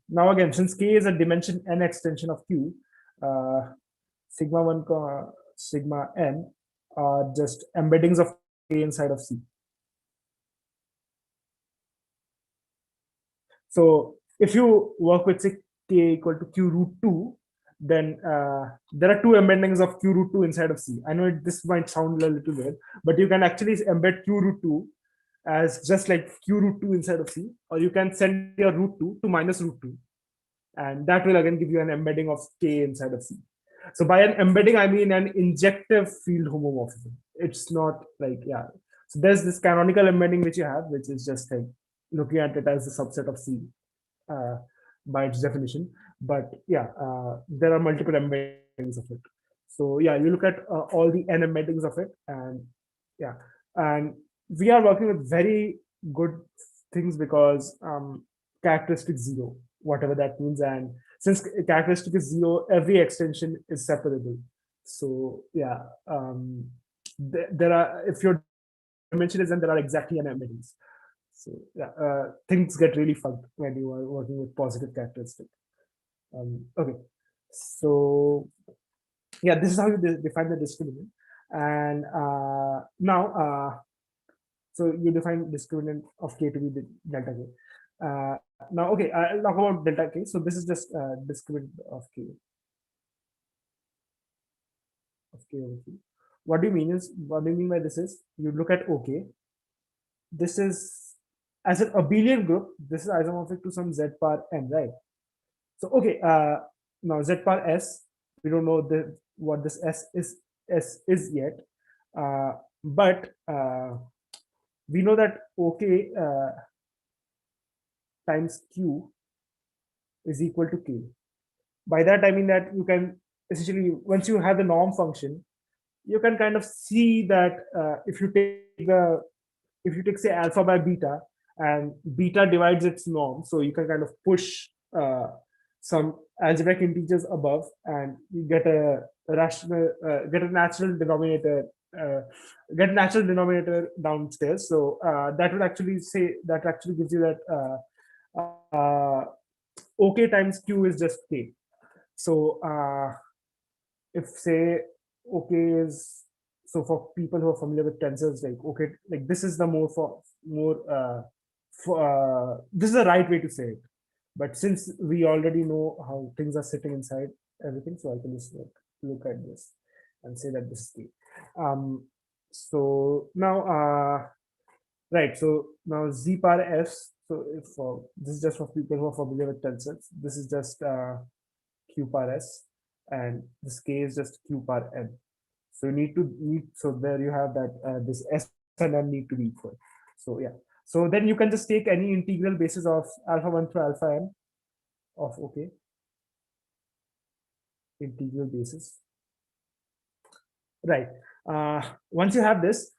A: now again, since k is a dimension n extension of q, sigma 1, sigma n are just embeddings of k inside of C. So if you work with say k equal to q root 2, then there are two embeddings of q root 2 inside of C. I know this might sound a little weird, but you can actually embed q root 2 as just like q root 2 inside of C, or you can send your root 2 to minus root 2. And that will again give you an embedding of k inside of C. So by an embedding, I mean an injective field homomorphism. It's not like, yeah. So there's this canonical embedding which you have, which is just like looking at it as a subset of C by its definition. But yeah, there are multiple embeddings of it. So yeah, you look at all the n embeddings of it, and yeah, and we are working with very good things because characteristic 0, whatever that means, and since characteristic is 0, every extension is separable. So yeah, there are, if your dimension is n, there are exactly n entities. So yeah, things get really fucked when you are working with positive characteristic. Okay, so yeah, this is how you define the discriminant. And now, so you define discriminant of k to be the delta k. Now, okay, I'll talk about delta k. So this is just discriminant of k over k. What do you mean by this is, you look at OK. This is, as an abelian group, this is isomorphic to some z power n, right? So okay, now z power s, we don't know what this s is yet, but we know that OK times q is equal to k. By that I mean that you can essentially, once you have the norm function, you can kind of see that if you take say alpha by beta, and beta divides its norm, so you can kind of push some algebraic integers above, and you get a natural denominator downstairs. So that would actually gives you that OK times q is just k. So if say OK is, so for people who are familiar with tensors, like OK, like this is the this is the right way to say it. But since we already know how things are sitting inside everything, so I can just look at this and say that this is k. So now, right, so now z power f. So if this is just for people who are familiar with tensors, this is just q power s, and this k is just q power n. So you so there you have that this s and n need to be equal. So yeah, so then you can just take any integral basis of alpha 1 through alpha n of OK, integral basis, right? Once you have this,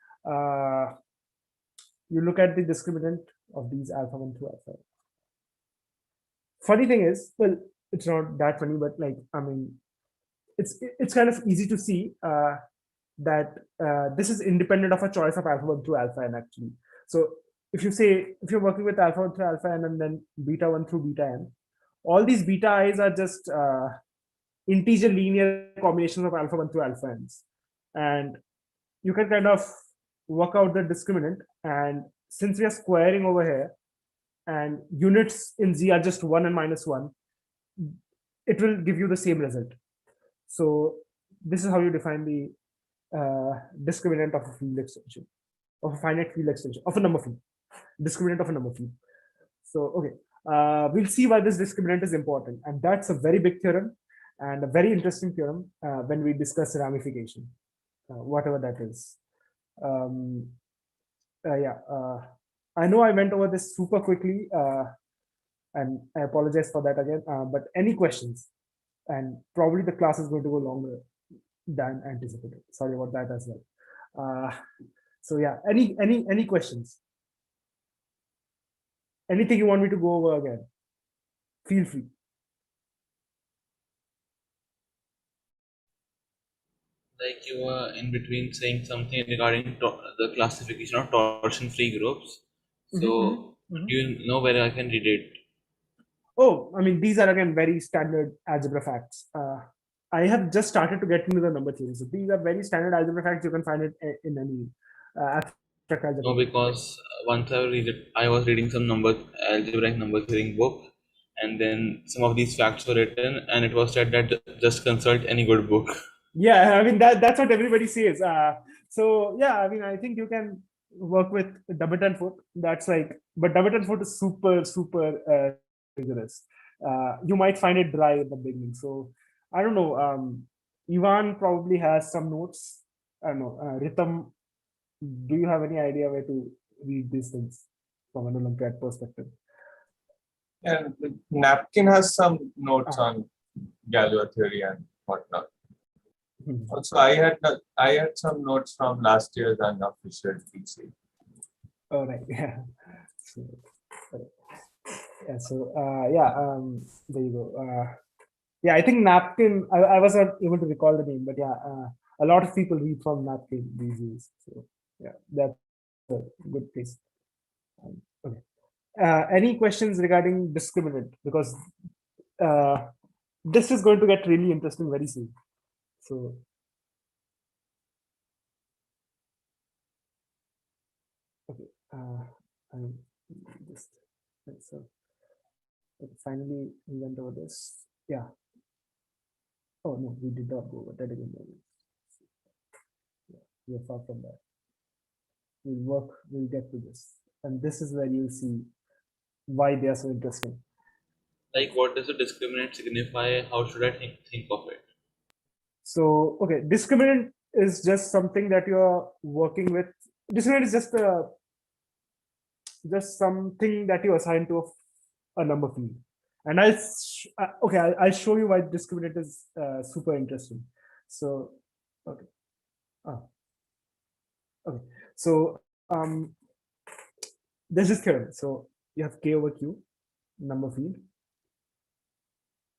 A: you look at the discriminant of these alpha 1 through alpha n. Funny thing is, well, it's not that funny, but like, I mean, it's kind of easy to see that this is independent of a choice of alpha 1 through alpha n actually. So if you're working with alpha 1 through alpha n and then beta 1 through beta n, all these beta i's are just integer linear combinations of alpha 1 through alpha n's, and you can kind of work out the discriminant. And since we are squaring over here and units in z are just 1 and minus 1, it will give you the same result. So this is how you define the discriminant of a field extension, of a finite field extension, of a number field, discriminant of a number field. So okay, we'll see why this discriminant is important, and that's a very big theorem and a very interesting theorem when we discuss ramification, whatever that is. Yeah, I know I went over this super quickly, and I apologize for that again. But any questions? And probably the class is going to go longer than anticipated. Sorry about that as well. So yeah, any questions? Anything you want me to go over again? Feel free.
E: Like you were in between saying something regarding the classification of torsion-free groups. So do you know where I can read it?
A: Oh, I mean, these are again very standard algebra facts. I have just started to get into the number theory. So these are very standard algebra facts. You can find it in any abstract algebra.
E: No, because once I was reading some algebraic number theory book, and then some of these facts were written, and it was said that just consult any good book.
A: Yeah, I mean that's what everybody says. So yeah, I mean, I think you can work with Dumbarton Foot. That's like, but Dumbarton Foot is super rigorous. You might find it dry in the beginning. So I don't know. Ivan probably has some notes. I don't know. Ritam, do you have any idea where to read these things from an Olympiad perspective?
F: Yeah, Napkin has some notes on Gala theory and whatnot. Also, I had some notes from last year's unofficial PC.
A: All right. Yeah. So, yeah. So yeah. There you go. Yeah, I think napkin. I was not able to recall the name, but yeah, a lot of people read from napkin these days. So yeah, that's a good place. Okay. Any questions regarding discriminant? Because uh, this is going to get really interesting very soon. So okay, I'm just so okay, finally we went over this. Yeah. Oh no, we did not go over that again. Yeah, we are far from that. We'll work. We'll get to this, and this is where you'll see why they are so interesting.
E: Like, what does the discriminant signify? How should I think of it?
A: So okay, discriminant is just something that you're working with. Discriminant is just something that you assign to a number field. And I'll show you why discriminant is super interesting. So okay, ah, okay. So this is theorem. So you have k over q number field,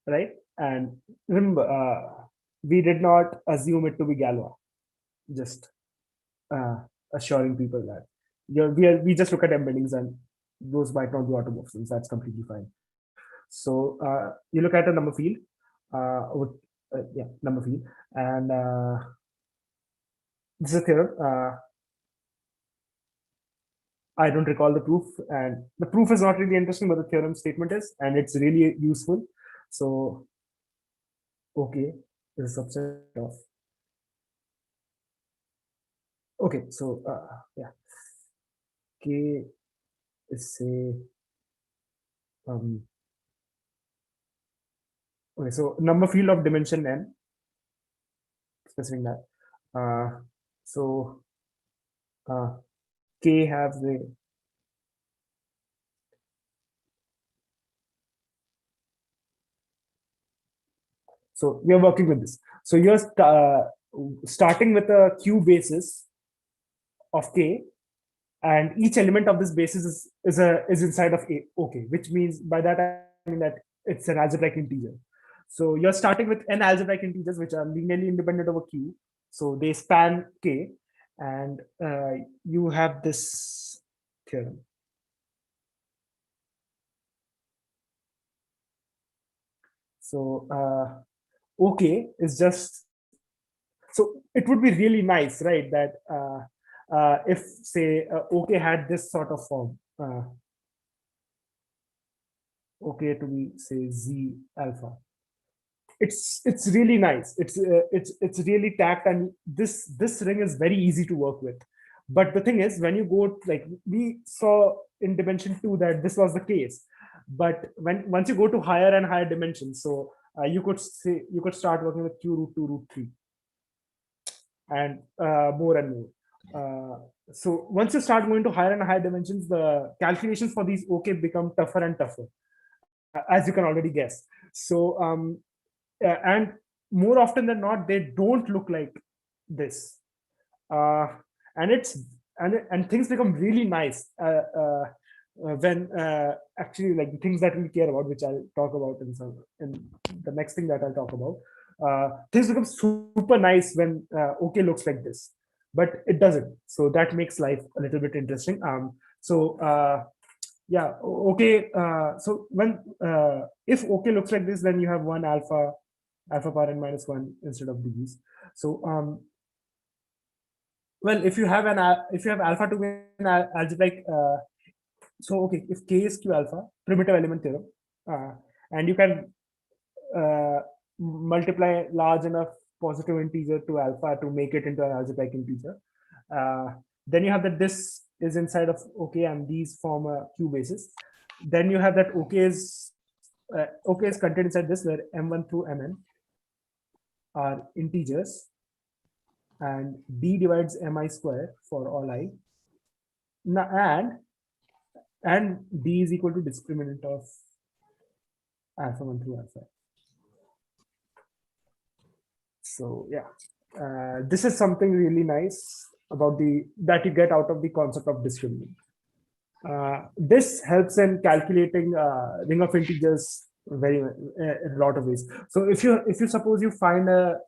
A: right? And remember, we did not assume it to be Galois. Just assuring people that we just look at embeddings and those might not be automorphisms. That's completely fine. So you look at a number field, with number field, and this is a theorem. I don't recall the proof, and the proof is not really interesting, but the theorem statement is, and it's really useful. So okay is a subset of okay. So yeah, k is say okay. So number field of dimension n, specifying that. So k have the so we are working with this. So you're starting with a q basis of k, and each element of this basis is inside of a. Okay, which means by that I mean that it's an algebraic integer. So you're starting with n algebraic integers which are linearly independent over q. So they span k, and you have this theorem. So okay is just, so it would be really nice, right, that if say okay had this sort of form, okay to be say z alpha, it's really nice, it's really tacked, and this ring is very easy to work with. But the thing is, when you go, like we saw in dimension 2 that this was the case, but once you go to higher and higher dimensions, so you could start working with q root 2 root 3 and more and more. So once you start going to higher and higher dimensions, the calculations for these okay become tougher and tougher, as you can already guess. So and more often than not, they don't look like this, and it's and things become really nice when actually, like the things that we care about, which I'll talk about in the next thing that I'll talk about. Things become super nice when okay looks like this, but it doesn't. So that makes life a little bit interesting. So yeah, okay. So when if okay looks like this, then you have one alpha power n minus one instead of these. So well, if you have alpha to be an algebraic, so okay, if k is q alpha, primitive element theorem, and you can uh, multiply large enough positive integer to alpha to make it into an algebraic integer, then you have that this is inside of okay, and these form a q basis. Then you have that okay is contained inside this, where m1 through mn are integers, and d divides mi square for all I. And d is equal to discriminant of alpha 1 through alpha. So yeah, this is something really nice about that you get out of the concept of discriminant. This helps in calculating ring of integers very in a lot of ways. So if you suppose you find a,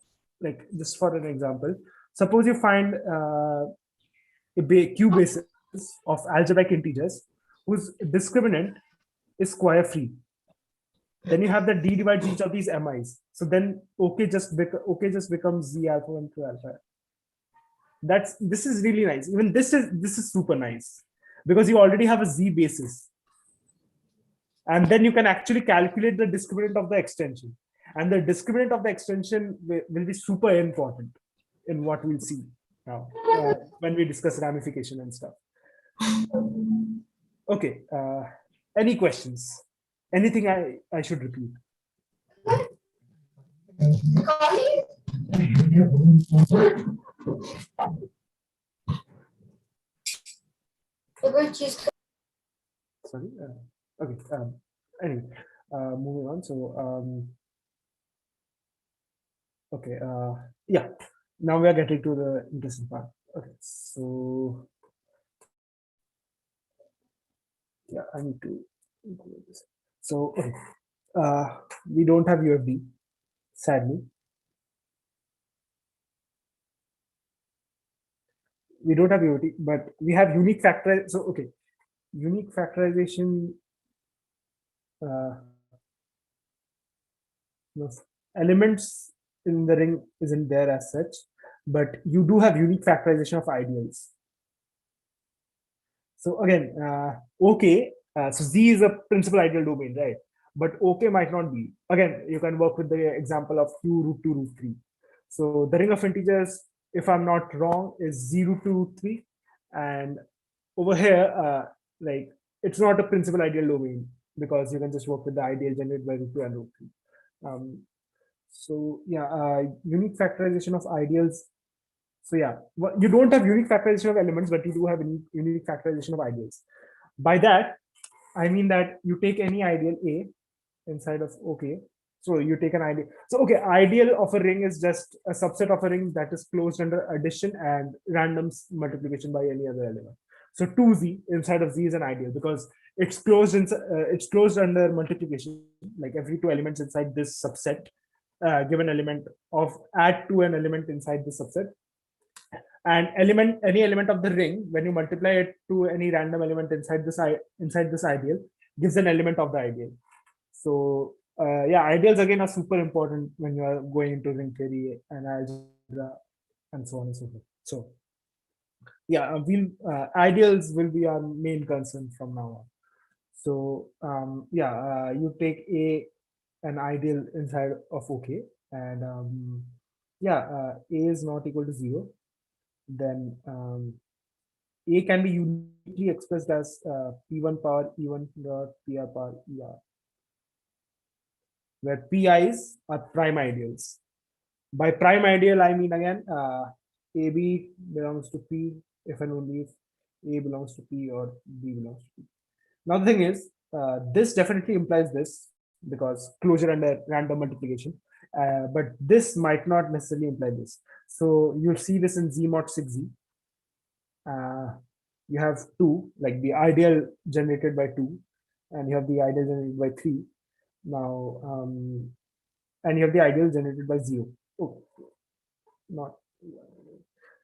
A: like, just for an example, suppose you find q basis of algebraic integers whose discriminant is square free. Then you have that d divides each of these mi's. So then OK just becomes z alpha 1 to alpha. This is really nice. Even this is super nice because you already have a z basis, and then you can actually calculate the discriminant of the extension, and the discriminant of the extension will be super important in what we'll see now when we discuss ramification and stuff. Okay, any questions? Anything I should repeat? Sorry. Okay. Anyway, moving on. So, okay. Yeah. Now we are getting to the interesting part. Okay. So, yeah, I need to include this. So, okay. We don't have UFD, sadly. We don't have UFD, but we have unique factorization. So, okay, unique factorization. Elements in the ring isn't there as such, but you do have unique factorization of ideals. So again, OK, so Z is a principal ideal domain, right? But OK might not be. Again, you can work with the example of Q root 2 root 3. So the ring of integers, if I'm not wrong, is Z root 2 root 3. And over here, like, it's not a principal ideal domain because you can just work with the ideal generated by root 2 and root 3. So yeah, unique factorization of ideals. So yeah, you don't have unique factorization of elements, but you do have unique factorization of ideals. By that, I mean that you take any ideal A inside of OK. So you take an ideal. So okay, ideal of a ring is just a subset of a ring that is closed under addition and random multiplication by any other element. So 2Z inside of Z is an ideal because it's closed under multiplication, like every two elements inside this subset. Given element of add to an element inside the subset, and any element of the ring, when you multiply it to any random element inside this ideal, gives an element of the ideal. So yeah, ideals again are super important when you are going into ring theory and algebra and so on and so forth. So yeah, ideals will be our main concern from now on. So yeah, you take an ideal inside of OK, and yeah, A is not equal to 0. Then A can be uniquely expressed as P1 power E1 dot PR power ER, where PIs are prime ideals. By prime ideal, I mean again, AB belongs to P if and only if A belongs to P or B belongs to P. Now the thing is, this definitely implies this because closure under random multiplication, but this might not necessarily imply this. So you'll see this in Z mod 6Z. You have 2, like the ideal generated by 2, and you have the ideal generated by 3. Now, and you have the ideal generated by 0. Oh, not.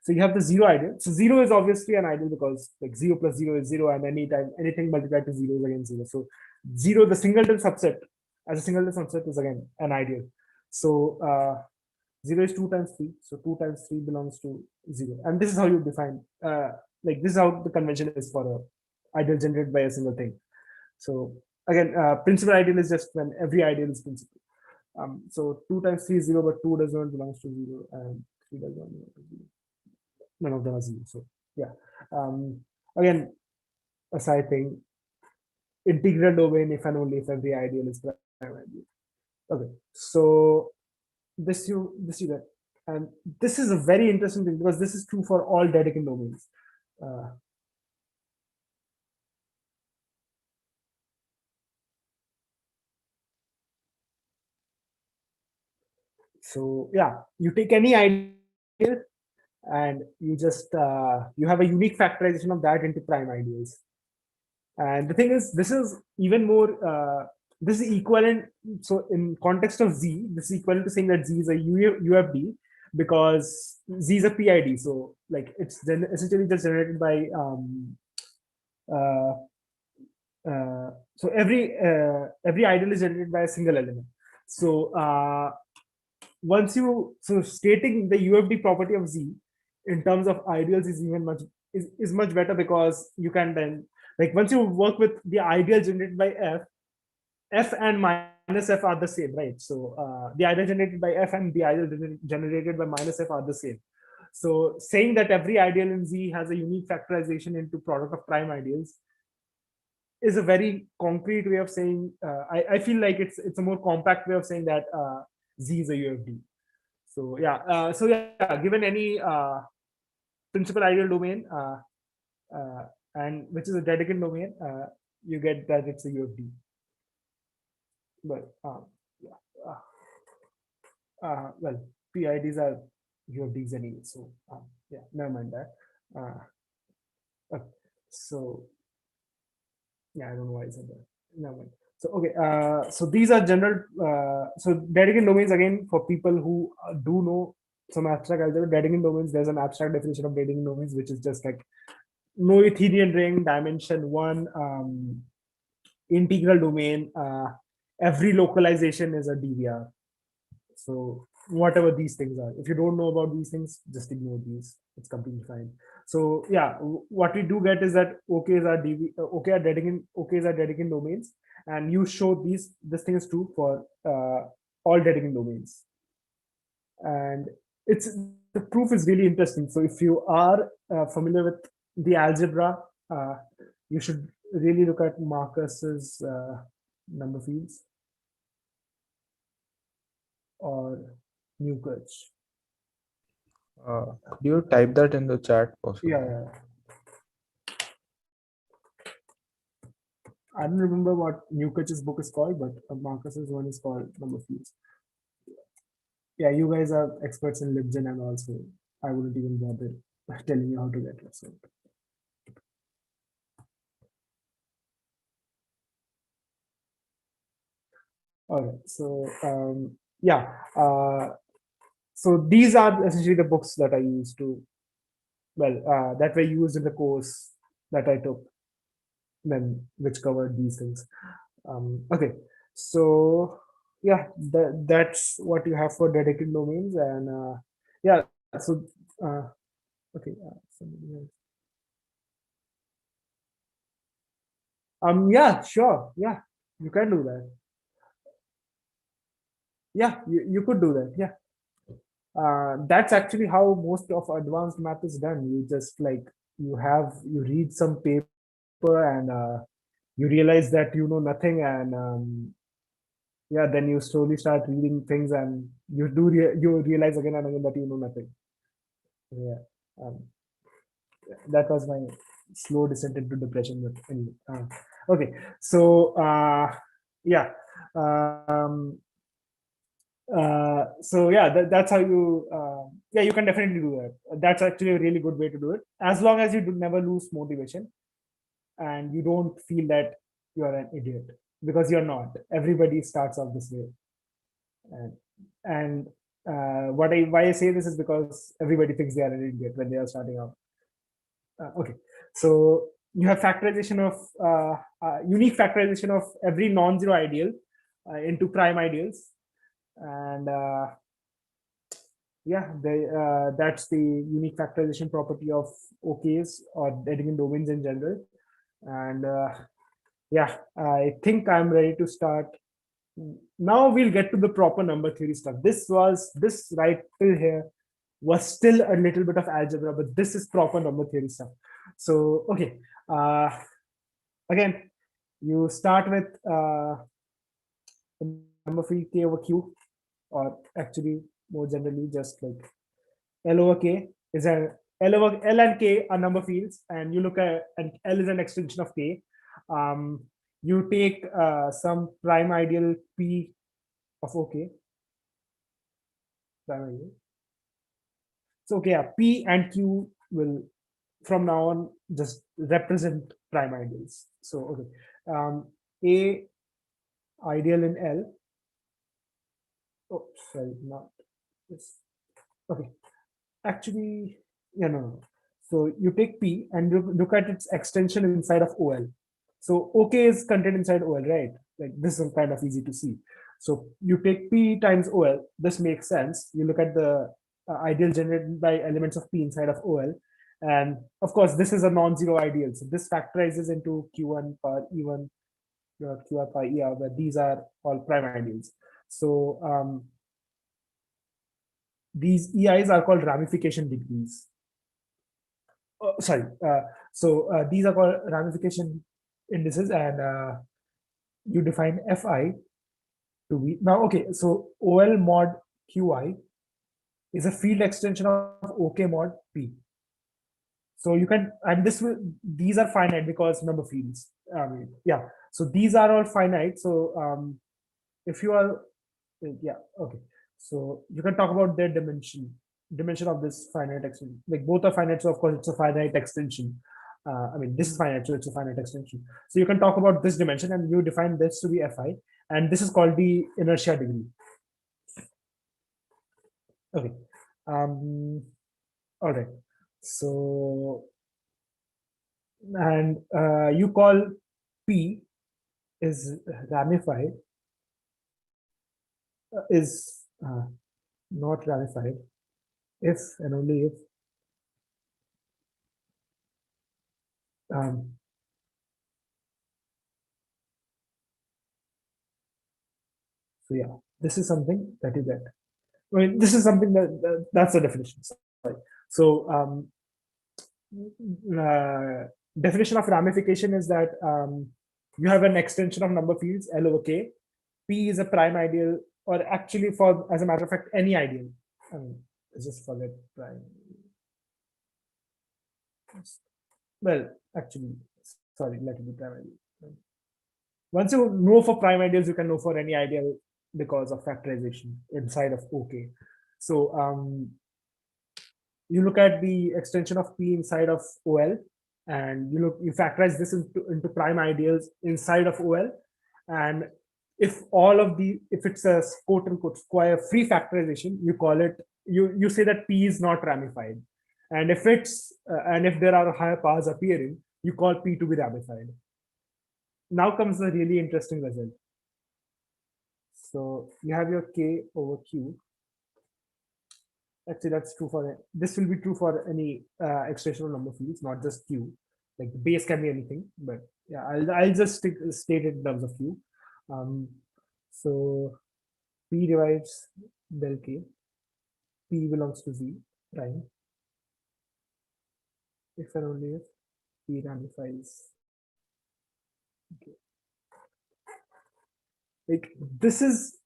A: So you have the 0 ideal. So 0 is obviously an ideal because like 0 plus 0 is 0, and anything multiplied to 0 is again 0. So 0, the singleton subset, as a singleton subset, is again an ideal. So 0 is 2 times 3. So 2 times 3 belongs to 0. And this is how you define, like this is how the convention is for a ideal generated by a single thing. So again, principal ideal is just when every ideal is principal. So 2 times 3 is 0, but 2 does not belongs to 0, and 3 does not belong to 0. None of them are 0. So yeah. Again, a side thing, integral domain if and only if every ideal is prime ideal. Okay, so this you get, and this is a very interesting thing because this is true for all Dedekind domains. So yeah, you take any ideal and you just you have a unique factorization of that into prime ideals. And the thing is, this is even more, this is equivalent. So in context of Z, this is equivalent to saying that Z is a UFD, because Z is a PID. So like it's essentially just generated by uh, so every ideal is generated by a single element. So so stating the UFD property of Z in terms of ideals is even is much better, because you can then, like, once you work with the ideal generated by F and minus F are the same, right? So the ideal generated by F and the ideal generated by minus F are the same. So saying that every ideal in Z has a unique factorization into product of prime ideals is a very concrete way of saying. I feel like it's a more compact way of saying that Z is a UFD. So yeah, given any principal ideal domain, and which is a Dedekind domain, you get that it's a UFD. But yeah, well, PIDs are UFDs anyway. So yeah, never mind that. Okay. So yeah, I don't know why I said that. Never mind. So okay, so these are general. So Dedekind domains, again, for people who do know some abstract algebra. Dedekind domains, there's an abstract definition of Dedekind domains, which is just like no Euclidean ring, dimension 1, integral domain. Every localization is a DVR. So whatever these things are, if you don't know about these things, just ignore these. It's completely fine. So yeah, what we do get is that OKs are Dedekind domains, and you show this thing is true for all Dedekind domains. And the proof is really interesting. So if you are familiar with the algebra, you should really look at Marcus's number fields or Newkirch.
F: Do you type that in the chat possibly?
A: Yeah. I don't remember what Newkirch's book is called, but Marcus's one is called Number Fields. Yeah, you guys are experts in LibGen, and also I wouldn't even bother telling you how to get it. So. All right. So yeah. So these are essentially the books that I used to, that were used in the course that I took, then which covered these things. Okay. So yeah, that's what you have for Dedekind domains, and yeah. So okay. Yeah, sure. Yeah, you can do that. Yeah, you could do that. Yeah. That's actually how most of advanced math is done. You just like you read some paper, and you realize that you know nothing, and yeah, then you slowly start reading things, and you realize again and again that you know nothing. Yeah, that was my slow descent into depression. But anyway, okay, so yeah. So yeah, that's how you yeah, you can definitely do that. That's actually a really good way to do it, as long as you never lose motivation and you don't feel that you're an idiot, because you're not. Everybody starts off this way, and why I say this is because everybody thinks they are an idiot when they are starting out. Okay, so you have factorization of unique factorization of every non-zero ideal into prime ideals, and yeah, that's the unique factorization property of OKs or Dedekind domains in general. And yeah, I think I'm ready to start. Now we'll get to the proper number theory stuff. This right till here was still a little bit of algebra, but this is proper number theory stuff. So okay, again, you start with number field K over Q, or actually more generally just like L over K is a L and K are number fields, and you look at, and L is an extension of K. You take some prime ideal P of OK. Prime ideal. So okay, yeah, P and Q will from now on just represent prime ideals. So okay, A ideal in L. Oh, sorry, not this. Okay, actually, yeah, no. So you take P and you look at its extension inside of OL. So OK is contained inside OL, right? Like this is kind of easy to see. So you take P times OL. This makes sense. You look at the ideal generated by elements of P inside of OL. And of course, this is a non-zero ideal. So this factorizes into Q1 power E1, QR power ER, where these are all prime ideals. So these EIs are called ramification degrees. Sorry. So these are called ramification indices, and you define Fi to be now. Okay, so OL mod Qi is a field extension of OK mod P. So you can, and these are finite because number fields. Yeah. So these are all finite. So if you are, yeah, okay. So you can talk about their dimension of this finite extension. Like both are finite, so of course it's a finite extension. I mean, this is finite, so it's a finite extension. So you can talk about this dimension, and you define this to be Fi, and this is called the inertia degree. Okay. All right. So, and you call P is ramified, is not ramified if and only if so yeah, this is something that you get. I mean, this is something that's the definition. Sorry. So definition of ramification is that you have an extension of number fields L over K. P is a prime ideal, or actually, for as a matter of fact, any ideal. I mean, let's just forget prime. Well, actually, sorry, let it be prime ideal. Once you know for prime ideals, you can know for any ideal because of factorization inside of OK. So you look at the extension of P inside of OL, and you factorize this into prime ideals inside of OL, and if it's a quote unquote square free factorization, you call it, you say that P is not ramified, and if there are higher powers appearing, you call P to be ramified. Now comes the really interesting result. So you have your K over Q. Actually, that's true for this will be true for any extension of number fields, not just Q. Like the base can be anything, but yeah, I'll just state it in terms of Q. So P divides del K. P belongs to Z prime. If and only if P ramifies. Okay. Like this is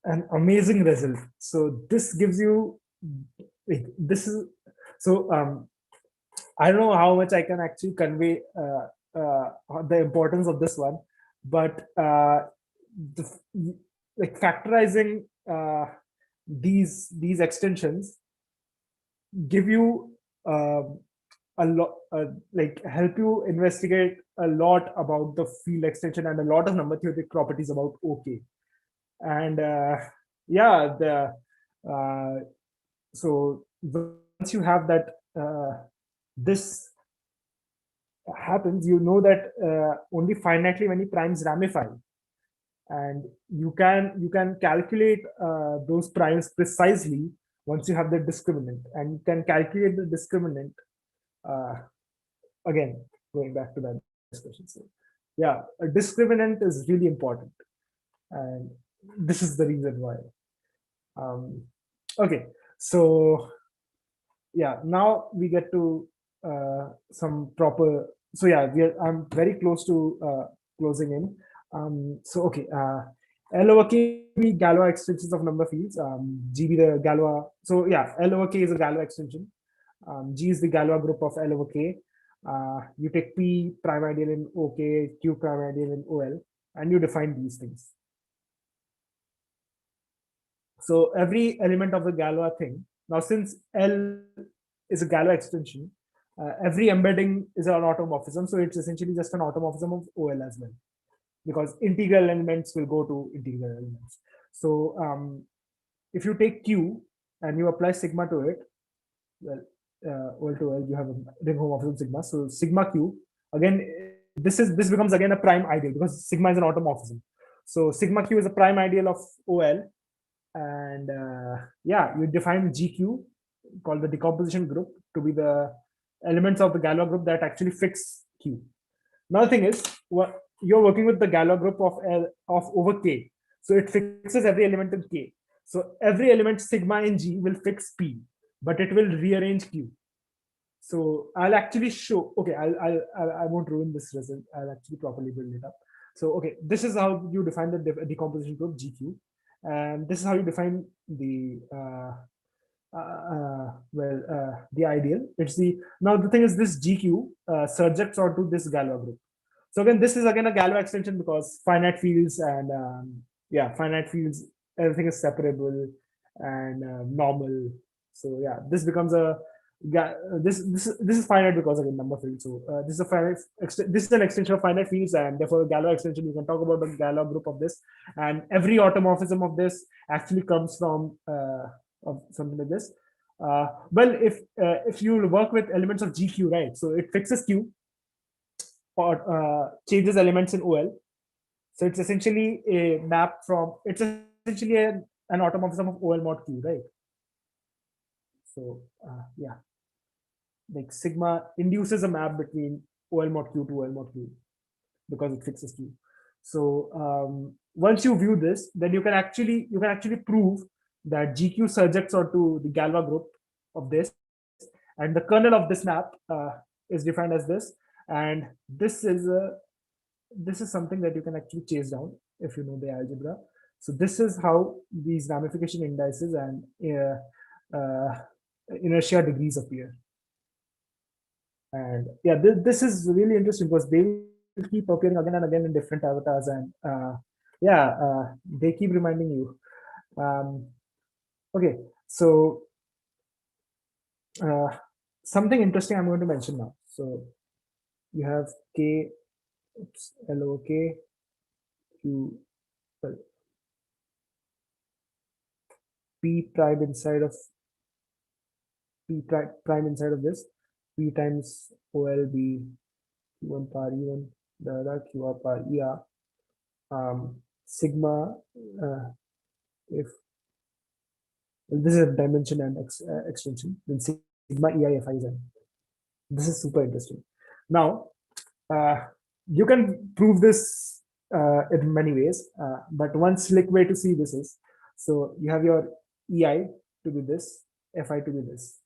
A: an amazing result. So this gives you like this is so I don't know how much I can actually convey the importance of this one, but like factorizing these extensions give you a lot, like help you investigate a lot about the field extension and a lot of number theoretic properties about OK. And yeah, so once you have that, this happens, you know that only finitely many primes ramify, and you can calculate those primes precisely once you have the discriminant, and you can calculate the discriminant again, going back to that discussion. So yeah, a discriminant is really important, and this is the reason why. Okay, so yeah, now we get to some proper. So yeah, I'm very close to closing in. So okay, L over K be Galois extensions of number fields. G be the Galois. So yeah, L over K is a Galois extension. G is the Galois group of L over K. You take P prime ideal in OK, Q prime ideal in OL, and you define these things. So every element of the Galois thing. Now, since L is a Galois extension, every embedding is an automorphism, so it's essentially just an automorphism of OL as well, because integral elements will go to integral elements. So if you take Q and you apply sigma to it, well, OL to OL, you have a ring homomorphism sigma. So sigma Q, again, this becomes again a prime ideal because sigma is an automorphism. So sigma Q is a prime ideal of OL, and yeah, you define GQ, called the decomposition group, to be the elements of the Galois group that actually fix Q. Now the thing is, what you're working with the Galois group of L of over K, so it fixes every element in K. So every element sigma in G will fix P, but it will rearrange Q. So I'll actually show. Okay, I won't ruin this result. I'll actually properly build it up. So okay, this is how you define the decomposition group GQ, and this is how you define the the ideal. It's the now the thing is this GQ surjects onto this Galois group. So again, this is again a Galois extension because finite fields and yeah, finite fields, everything is separable and normal. So yeah, this becomes a this is finite because again number field. So this is a finite this is an extension of finite fields, and therefore Galois extension. You can talk about the Galois group of this, and every automorphism of this actually comes from of something like this. Well, if you work with elements of GQ, right? So it fixes Q or changes elements in OL. So it's essentially a map from it's essentially an automorphism of OL mod Q, right? So yeah, like sigma induces a map between OL mod Q to OL mod Q because it fixes Q. So once you view this, then you can actually prove that GQ surjects onto the Galois group of this, and the kernel of this map is defined as this, and this is something that you can actually chase down if you know the algebra. So this is how these ramification indices and inertia degrees appear. And yeah, this is really interesting because they will keep appearing again and again in different avatars, and yeah, they keep reminding you. Okay, so something interesting I'm going to mention now. So you have K, oops, LO, K, Q, well, P prime inside of P prime inside of this, P times OLB, Q1 power E1, the other QR power ER, sigma, if this is a dimension and extension, then sigma EIFIZ. This is super interesting. Now, you can prove this in many ways, but one slick way to see this is, so you have your EI to be this, FI to be this.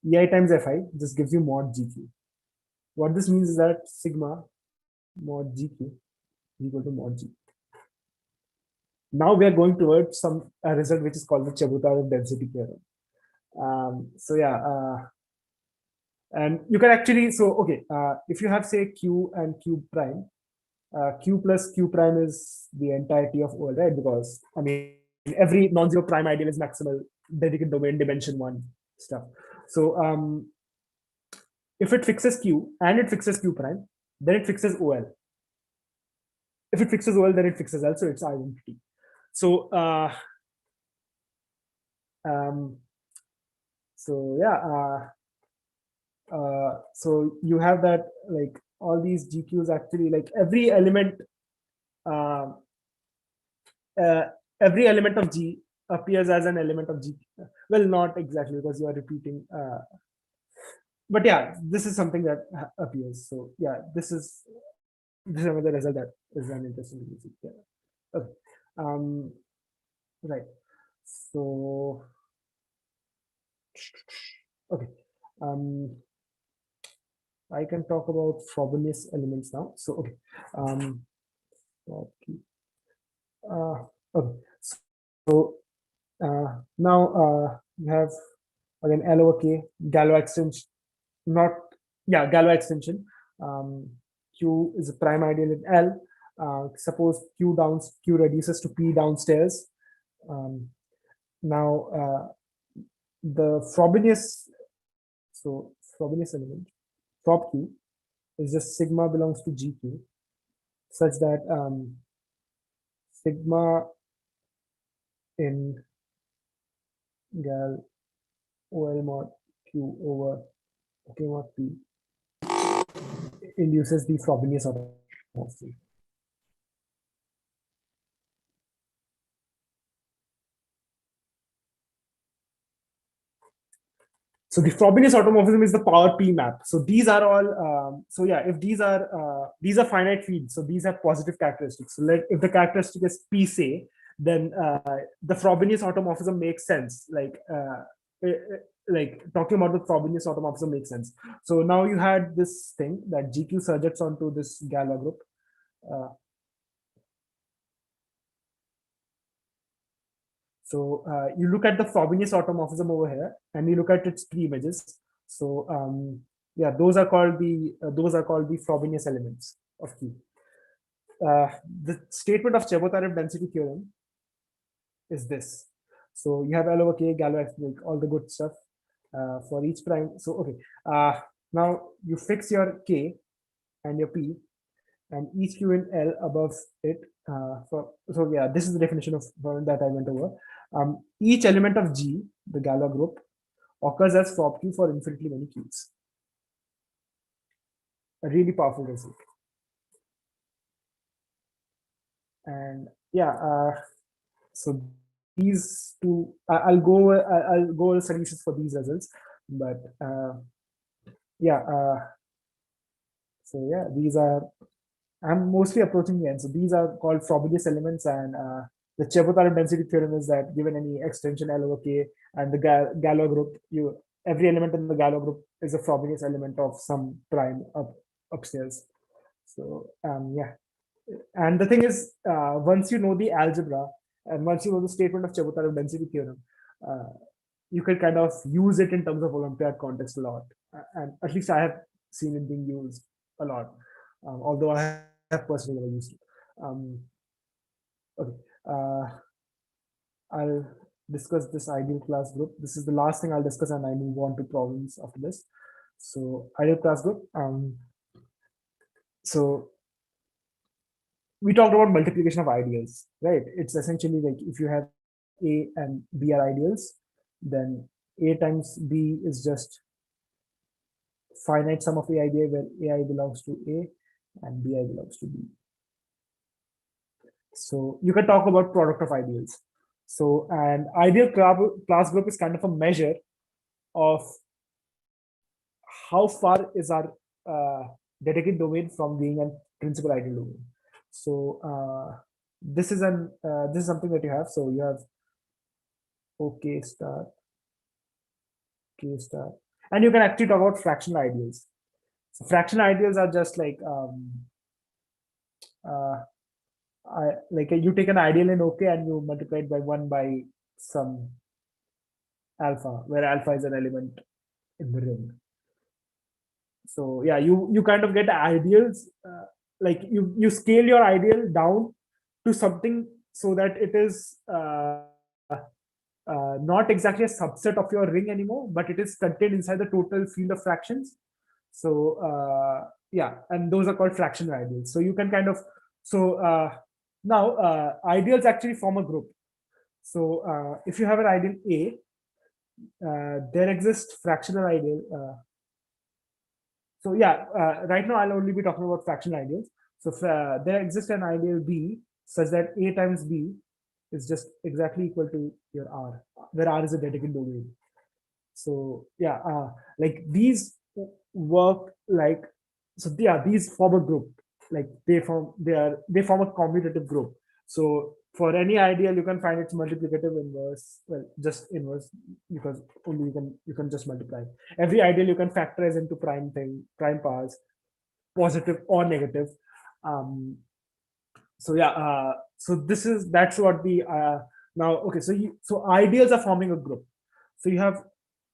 A: EI times FI just gives you mod GQ. What this means is that sigma mod GQ is equal to mod G. Now we are going towards some result which is called the Chebotarev density theorem. So yeah, and you can actually, so okay, if you have say Q and Q prime, Q plus Q prime is the entirety of OL, right? Because I mean every non-zero prime ideal is maximal dedicated domain dimension 1 stuff. So if it fixes Q and it fixes Q prime, then it fixes OL. If it fixes OL, then it fixes L, so it's identity. So so yeah, so you have that, like all these GQs actually, like every element of G appears as an element of G. Well, not exactly because you are repeating, but yeah, this is something that appears. So yeah, this is another result that is an interesting thing. Yeah. Okay. Right. So okay. I can talk about Frobenius elements now. So okay. Okay. So now we have again L over K, Galois extension, Galois extension. Q is a prime ideal in L. Suppose Q reduces to P downstairs. Now the Frobenius, so Frobenius element. prop Q is just sigma belongs to GQ, such that sigma in gal OL mod Q over OK mod P induces the Frobenius automorphism. So the Frobenius automorphism is the power P map. So these are all, so yeah, if these are finite fields, so these have positive characteristics. So if the characteristic is P say, then the Frobenius automorphism makes sense. Like talking about the Frobenius automorphism makes sense. So now you had this thing that GQ surjects onto this Gala group. So you look at the Frobenius automorphism over here, and you look at its pre-images. So yeah, those are called the Frobenius elements of Q. The statement of Chebotarev density theorem is this. So you have L over K, Galois, like all the good stuff for each prime. So okay, now you fix your K and your P, and each Q in L above it. So yeah, this is the definition of that I went over. Each element of G, the Galois group, occurs as Frob Q for infinitely many Qs. A really powerful result. And yeah, so these two, I'll go over solutions for these results, but yeah, so yeah, these are, I'm mostly approaching the end. So these are called Frobenius elements, and the Chebotarev density theorem is that given any extension L over K and the Galois group, every element in the Galois group is a Frobenius element of some prime upstairs. So yeah, and the thing is, once you know the algebra and once you know the statement of Chebotarev density theorem, you can kind of use it in terms of Olympiad context a lot, and at least I have seen it being used a lot, although I have personally never used it. Okay, I'll discuss this ideal class group. This is the last thing I'll discuss, and I move on to problems after this. So ideal class group. So we talked about multiplication of ideals, right? It's essentially like if you have A and B are ideals, then A times B is just finite sum of AI where AI belongs to A and BI belongs to B. So you can talk about product of ideals. So an ideal class group is kind of a measure of how far is our dedicated domain from being a principal ideal domain. So this is something that you have. So you have OK star, K star, and you can actually talk about fractional ideals. So fractional ideals are just like you take an ideal in OK and you multiply it by 1 by some alpha, where alpha is an element in the ring. So yeah, you kind of get ideals, like you scale your ideal down to something so that it is not exactly a subset of your ring anymore, but it is contained inside the total field of fractions. So yeah, and those are called fractional ideals. So you can kind of, so now ideals actually form a group. So if you have an ideal A, there exists fractional ideal. So yeah, right now I'll only be talking about fractional ideals. So there exists an ideal B such that A times B is just exactly equal to your R, where R is a dedicated domain. So yeah, like these work like, so yeah, these form a group, like they form a commutative group. So for any ideal, you can find its multiplicative inverse, well, just inverse, because only you can just multiply. Every ideal you can factorize into prime powers, positive or negative. So yeah, so that's what the now okay. So ideals are forming a group. So you have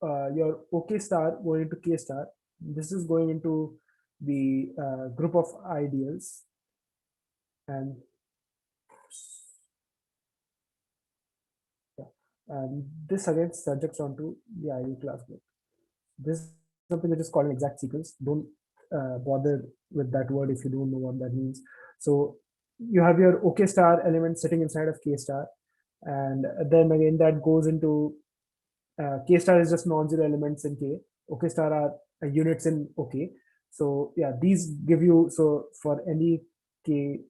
A: your OK star going into K star. This is going into the group of ideals, and this again subjects onto the ideal class group. This is something which is called an exact sequence. Don't bother with that word if you don't know what that means. So you have your OK star element sitting inside of K star, and then again that goes into K star is just non-zero elements in K. OK star are units in OK. So yeah, these give you, so for any K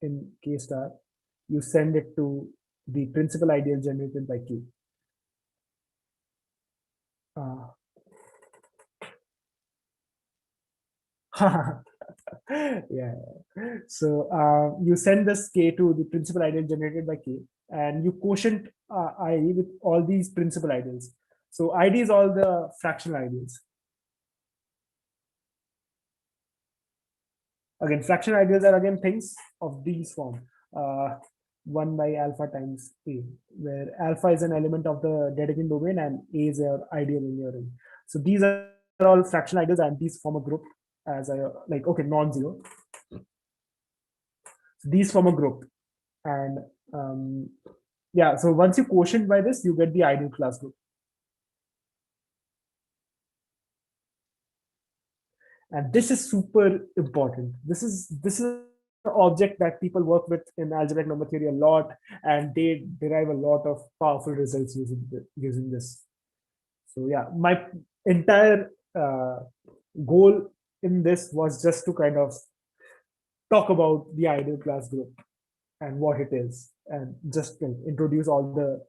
A: in K star, you send it to the principal ideal generated by K. Yeah. So you send this K to the principal ideal generated by K, and you quotient ID with all these principal ideals. So ID is all the fractional ideals. Again, fractional ideals are again things of these form. 1 by alpha times A, where alpha is an element of the Dedekind domain and A is your ideal in your ring. So these are all fractional ideals, and these form a group as a, like, okay, non-zero. So these form a group, and yeah, so once you quotient by this, you get the ideal class group. And this is super important. This is an object that people work with in algebraic number theory a lot, and they derive a lot of powerful results using this. So yeah, my entire goal in this was just to kind of talk about the ideal class group and what it is, and just introduce all the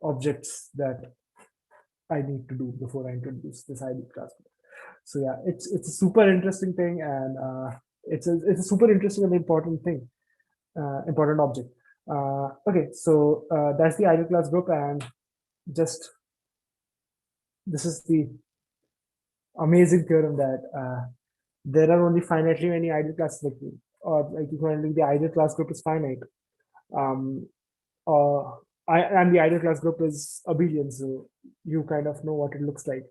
A: objects that I need to do before I introduce this ideal class group. So yeah, it's a super interesting thing, and it's a super interesting and important thing, important object. Okay, so that's the ideal class group, and just this is the amazing theorem that there are only finitely many ideal classes, or like equivalently the ideal class group is finite. And the ideal class group is abelian, so you kind of know what it looks like,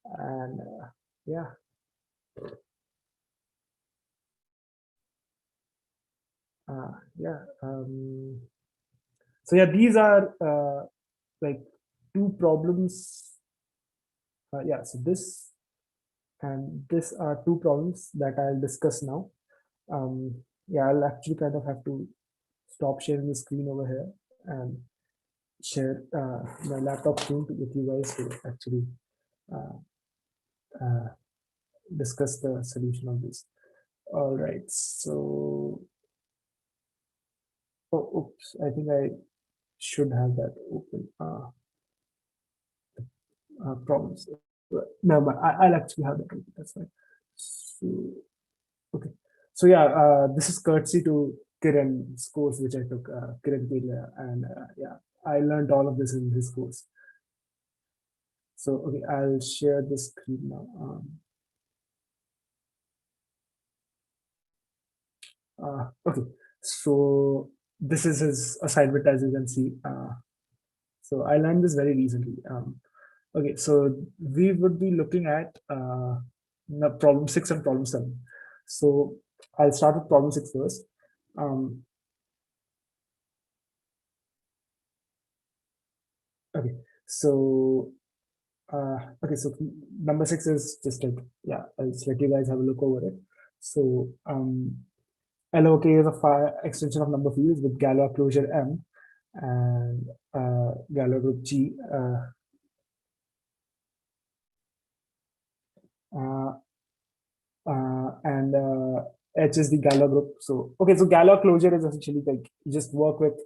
A: and yeah. Yeah. So yeah, these are like two problems. Yeah, so this and this are two problems that I'll discuss now. Yeah, I'll actually kind of have to stop sharing the screen over here and share my laptop screen with you guys to actually discuss the solution of this. All right, so oops, I think I should have that open. Problems. No, but I'll actually have that open. That's fine. So, okay. So yeah, this is courtesy to Kiran's course, which I took, Kiran Kedia, and yeah, I learned all of this in his course. So okay, I'll share the screen now. Okay, so this is his assignment, as you can see. So I learned this very recently. Okay, so we would be looking at problem 6 and problem 7. So I'll start with problem 6 first. Okay, so okay, so number 6 is just like, yeah, I'll just let you guys have a look over it. So LOK is a extension of number fields with Galois closure M and Galois group G. And H is the Galois group. So okay, so Galois closure is essentially like you just work with.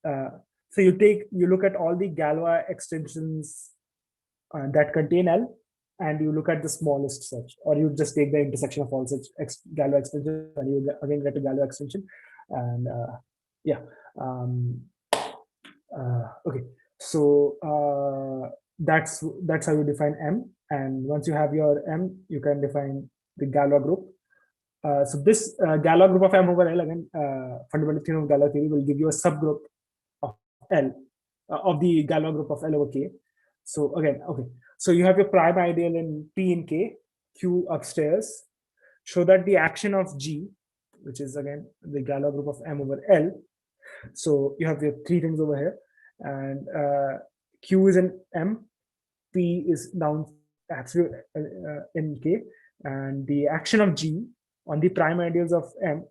A: So you look at all the Galois extensions that contain L, and you look at the smallest such, or you just take the intersection of all such Galois extensions, and you again get a Galois extension, and yeah. Okay, so that's how you define M, and once you have your M, you can define the Galois group. So this Galois group of M over L, again, fundamental theorem of Galois theory will give you a subgroup of L, of the Galois group of L over K. So again, okay, so you have your prime ideal in P in K, Q upstairs, show that the action of G, which is again the Galois group of M over L. So you have your three things over here, and Q is in M, P is down absolute in K, and the action of G on the prime ideals of M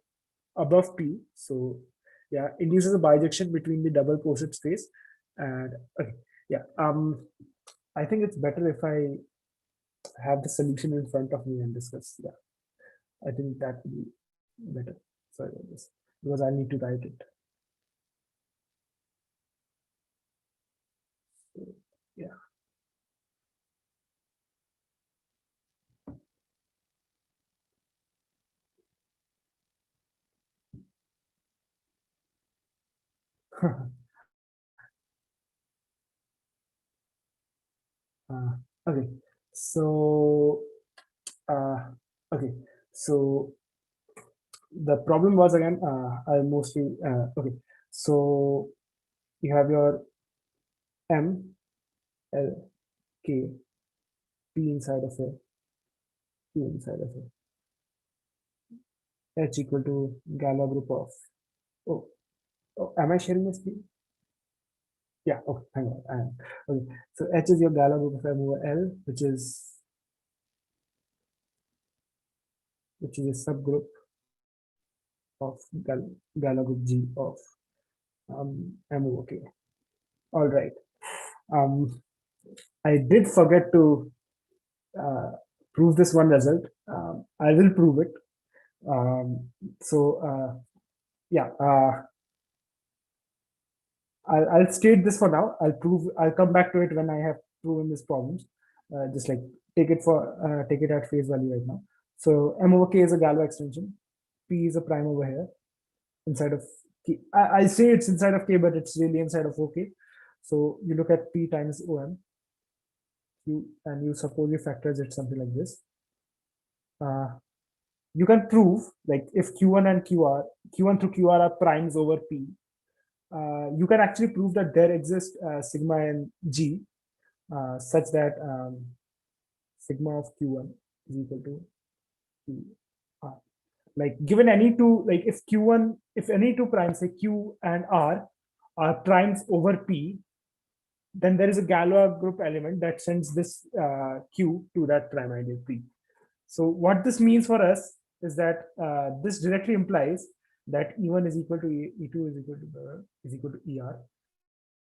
A: above P. So yeah, induces a bijection between the double coset space. And okay, yeah, I think it's better if I have the solution in front of me and discuss. Yeah, I think that would be better. Sorry about this, because I need to write it. So, yeah. Okay, so okay, so the problem was again, I mostly okay, so you have your M, L, K, P inside of it, Q inside of it, H equal to Gala group of, oh, oh, am I sharing my screen? Yeah, okay, hang on, I am. Okay, so H is your Gala group of M over L, which is a subgroup of Gala group G of M over K. All right. I did forget to prove this one result. I will prove it. Yeah, I'll state this for now. I'll come back to it when I have proven this problem. Just like take it at face value right now. So M over K is a Galois extension. P is a prime over here inside of K. I say it's inside of K, but it's really inside of OK. So you look at P times OM. And you suppose you factors it something like this. You can prove, like, if Q1 and Q1 through QR are primes over P, you can actually prove that there exists sigma and G such that sigma of Q1 is equal to QR. Like, given any two, like if any two primes, say Q and R, are primes over P, then there is a Galois group element that sends this Q to that prime ideal P. So what this means for us is that this directly implies that E1 is equal to E2 is equal to ER,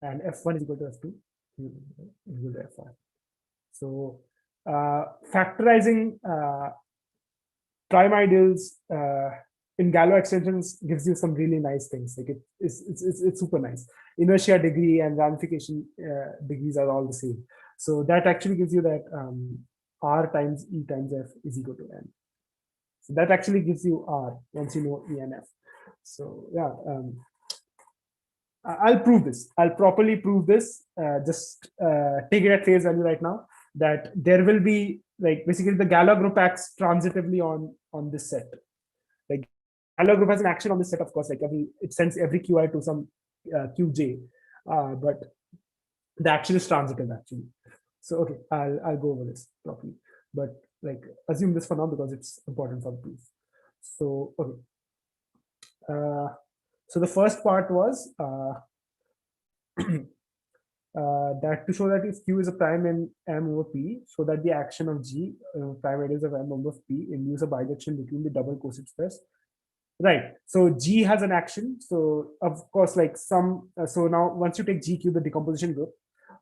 A: and F1 is equal to F2 is equal to FR. So factorizing prime ideals in Galois extensions gives you some really nice things. Like it's super nice. Inertia degree and ramification degrees are all the same. So that actually gives you that R times E times F is equal to N. So that actually gives you R once you know E and F. So yeah, I'll prove this. I'll properly prove this. Just take it at face value right now that there will be, like, basically the Galois group acts transitively on this set. Like, Galois group has an action on this set, of course. Like, it sends every Qi to some Qj, but the action is transitive actually. So okay, I'll go over this properly, but like assume this for now because it's important for the proof. So okay, so the first part was that to show that if Q is a prime in M over P, so that the action of G, prime ideas of M over P, induce a bijection between the double coset space. Right. So G has an action. So of course, like so now once you take GQ, the decomposition group,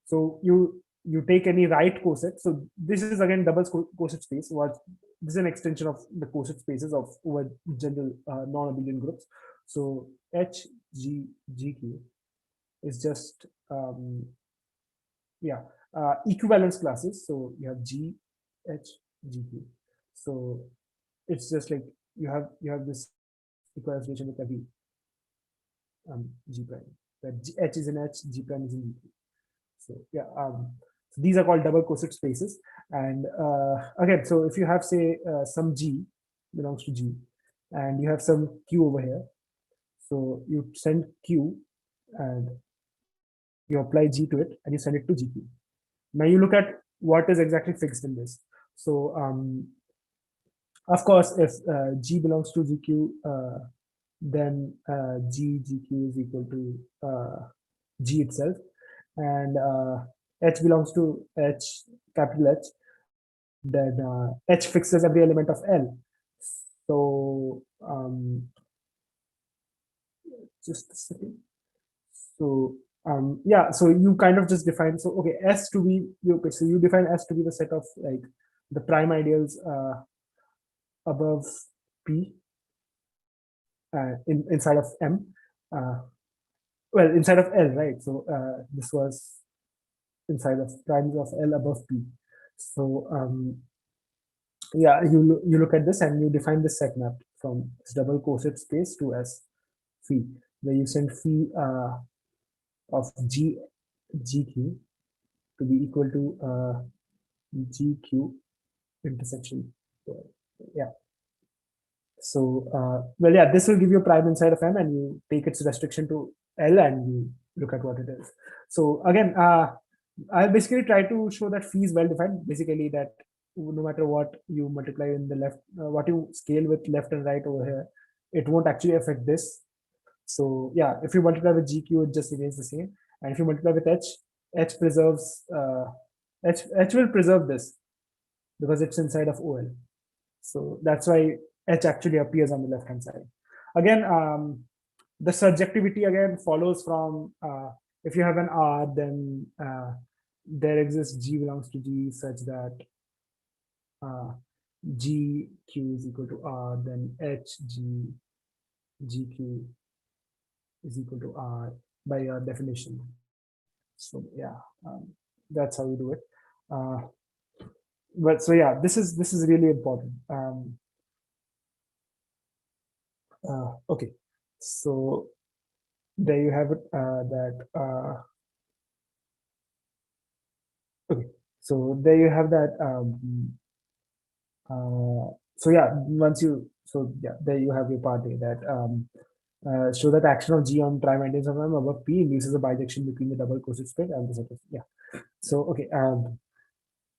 A: so you take any right coset. So this is again double coset space. What this is an extension of the coset spaces of over general non-abelian groups. So H G GQ is just equivalence classes. So you have G H GQ. So it's just like you have this equivalence relation with every G prime. That H is in H, G prime is in G. So yeah, so these are called double coset spaces. And again, so if you have, say, some G belongs to G, and you have some Q over here, so you send Q and you apply G to it, and you send it to GQ. Now you look at what is exactly fixed in this. So of course, if G belongs to GQ, then GQ is equal to G itself, and H belongs to H, capital H, then H fixes every element of L. So just a second. So yeah, so you kind of just define, so okay, S to be, okay, so you define S to be the set of like the prime ideals above P inside of M, well, inside of L, right? So this was inside of primes of L above P. So yeah, you look at this and you define this set map from this double coset space to S phi, where you send phi of GQ to be equal to GQ intersection. Yeah. So well, yeah, this will give you a prime inside of M, and you take its restriction to L, and you look at what it is. So again, I'll basically try to show that phi is well defined. Basically, that no matter what you multiply in the left, what you scale with left and right over here, it won't actually affect this. So yeah, if you multiply with GQ, it just remains the same. And if you multiply with H preserves, H will preserve this because it's inside of OL. So that's why H actually appears on the left hand side. Again, the surjectivity again follows from if you have an R, then there exists G belongs to G such that GQ is equal to R, then GQ is equal to R by your definition. So yeah, that's how we do it. But so yeah, this is really important. Okay, so there you have it. Okay, so there you have that. So yeah, there you have your part A that show that action of G on prime ideals of M above P induces a bijection between the double coset space and the set of, yeah. So okay,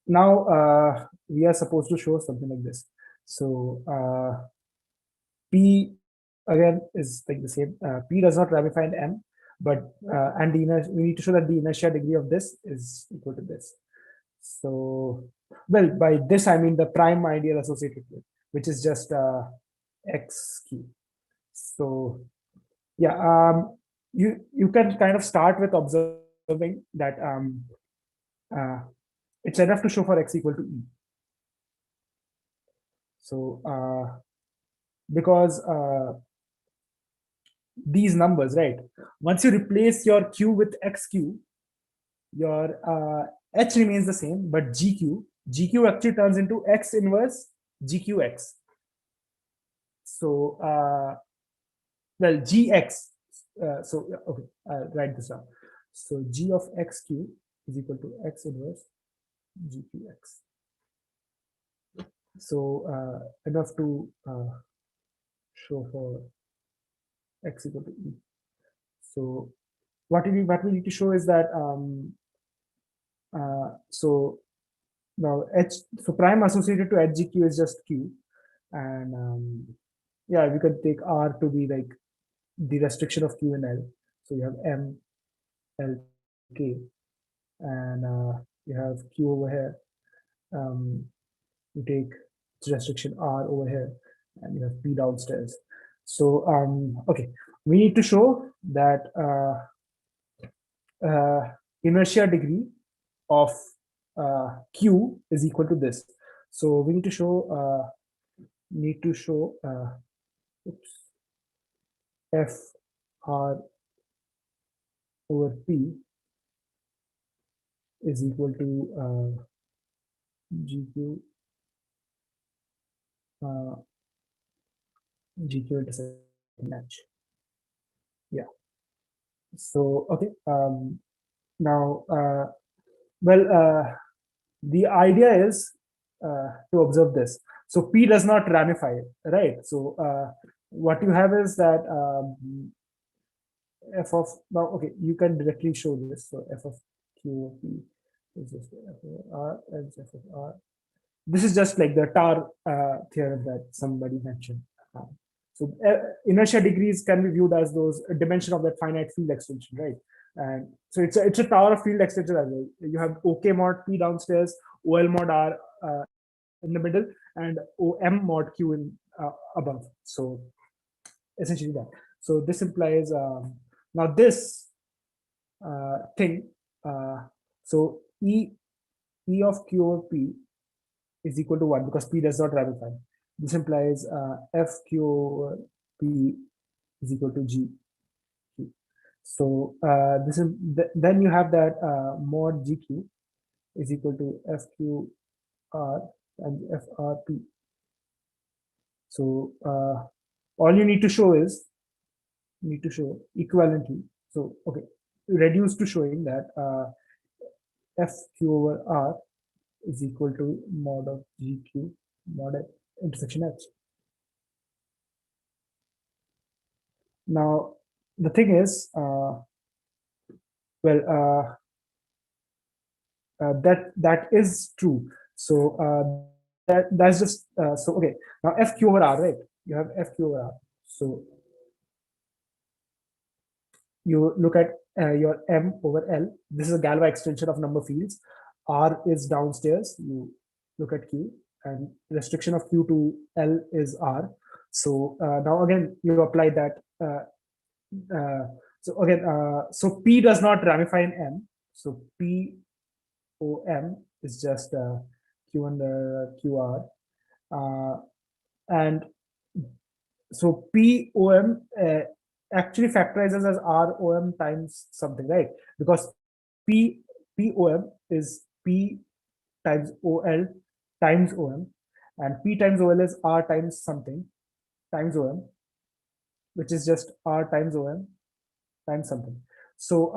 A: now we are supposed to show something like this. So P again is like the same. P does not ramify in M, but and we need to show that the inertia degree of this is equal to this. So, well, by this I mean the prime ideal associated with, which is just XQ. So, yeah, you can kind of start with observing that it's enough to show for X equal to E. So, because these numbers, right? Once you replace your Q with XQ, your H remains the same, but GQ actually turns into X inverse GQX. So, well, GX. So, okay, I'll write this down. So, G of XQ is equal to X inverse GQX. So, enough to show for X equal to E. So, what we need to show is that so now so prime associated to HGQ is just Q, and yeah, we could take R to be like the restriction of Q and L. So you have M, L, K, and you have Q over here. You take restriction R over here, and you have P downstairs. So okay, we need to show that inertia degree of Q is equal to this. So we need to show oops, F R over P is equal to GQ GQ intersection H. Yeah. So okay. Now, well, the idea is to observe this. So P does not ramify, right? So what you have is that f of, now, okay, you can directly show this. So f of Q of P is just f of R and f of R. This is just like the TAR theorem that somebody mentioned. So inertia degrees can be viewed as those dimension of that finite field extension, right? And so it's a tower of field extension as well. You have OK mod P downstairs, OL mod R in the middle and OM mod Q in above. So essentially that. So this implies now this thing. So E of Q over P is equal to 1 because P does not ramify. This implies FQ over P is equal to G. So this is then you have that mod GQ is equal to FQR and FRP. So all you need to show equivalently. So okay, reduce to showing that FQ over R is equal to mod of GQ mod at intersection H. Now the thing is, that is true. So that's just so okay. Now FQ over R, right? You have FQ over R. So you look at your M over L. This is a Galois extension of number fields. R is downstairs. You look at Q, and restriction of Q to L is R. So now again you apply that. So again, so P does not ramify in M. So P O M is just Q under QR, and so P O M actually factorizes as R O M times something, right? Because P O M is P times O L times O M, and P times O L is R times something times O M, which is just R times O M times something. So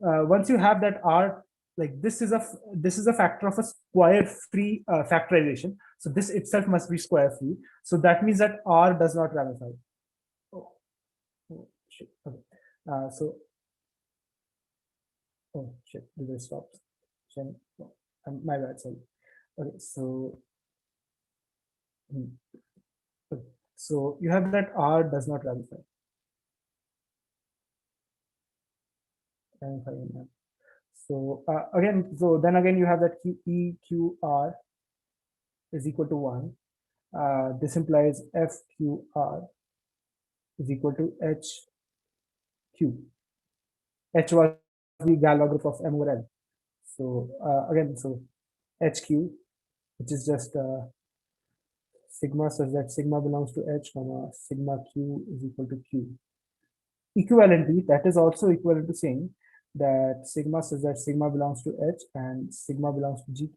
A: once you have that R, like this is a factor of a square free factorization. So this itself must be square free. So that means that R does not ramify. Oh shit. Okay. So oh shit, did I stop? My bad, sorry. Okay, so okay. So you have that R does not ramify. So then again you have that EQR is equal to 1. This implies FQR is equal to HQ. H was the Galois group of M over L. So again, so HQ, which is just sigma such that sigma belongs to H, comma sigma Q is equal to Q. Equivalently, that is also equivalent to saying that sigma says that sigma belongs to H and sigma belongs to GQ.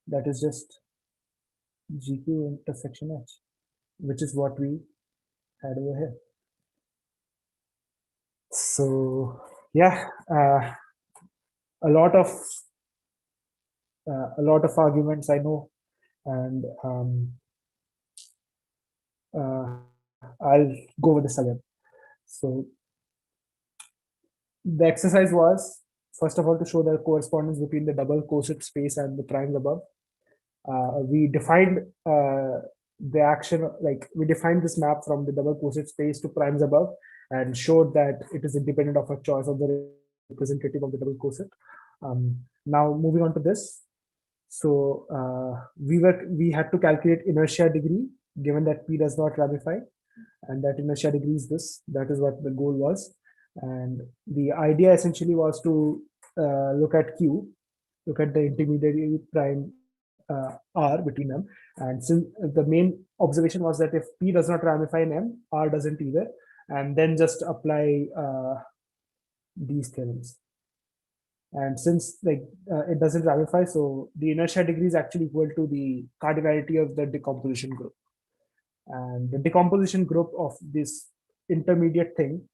A: That is just GQ intersection H, which is what we had over here. So yeah, a lot of arguments I know, and I'll go over this again. So the exercise was, first of all, to show the correspondence between the double coset space and the primes above. We defined the action, like we defined this map from the double coset space to primes above and showed that it is independent of a choice of the representative of the double coset. Now moving on to this. So we had to calculate inertia degree given that P does not ramify, and that inertia degree is this. That is what the goal was. And the idea essentially was to look at Q, look at the intermediary prime R between them. And since the main observation was that if P does not ramify in M, R doesn't either, and then just apply these theorems. And since like it doesn't ramify, so the inertia degree is actually equal to the cardinality of the decomposition group. And the decomposition group of this intermediate thing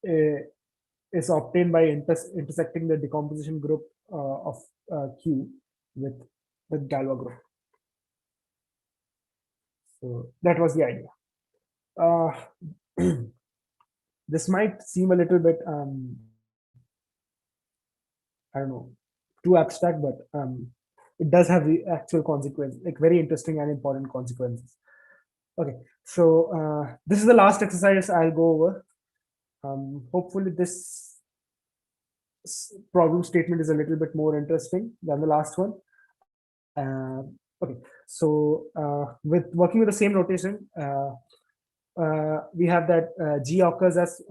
A: is obtained by intersecting the decomposition group of Q with the Galois group. So that was the idea. This might seem a little bit, I don't know, too abstract, but it does have the actual consequence, like very interesting and important consequences. Okay, so this is the last exercise I'll go over. Hopefully this problem statement is a little bit more interesting than the last one. Okay, so with working with the same notation, we have that G occurs as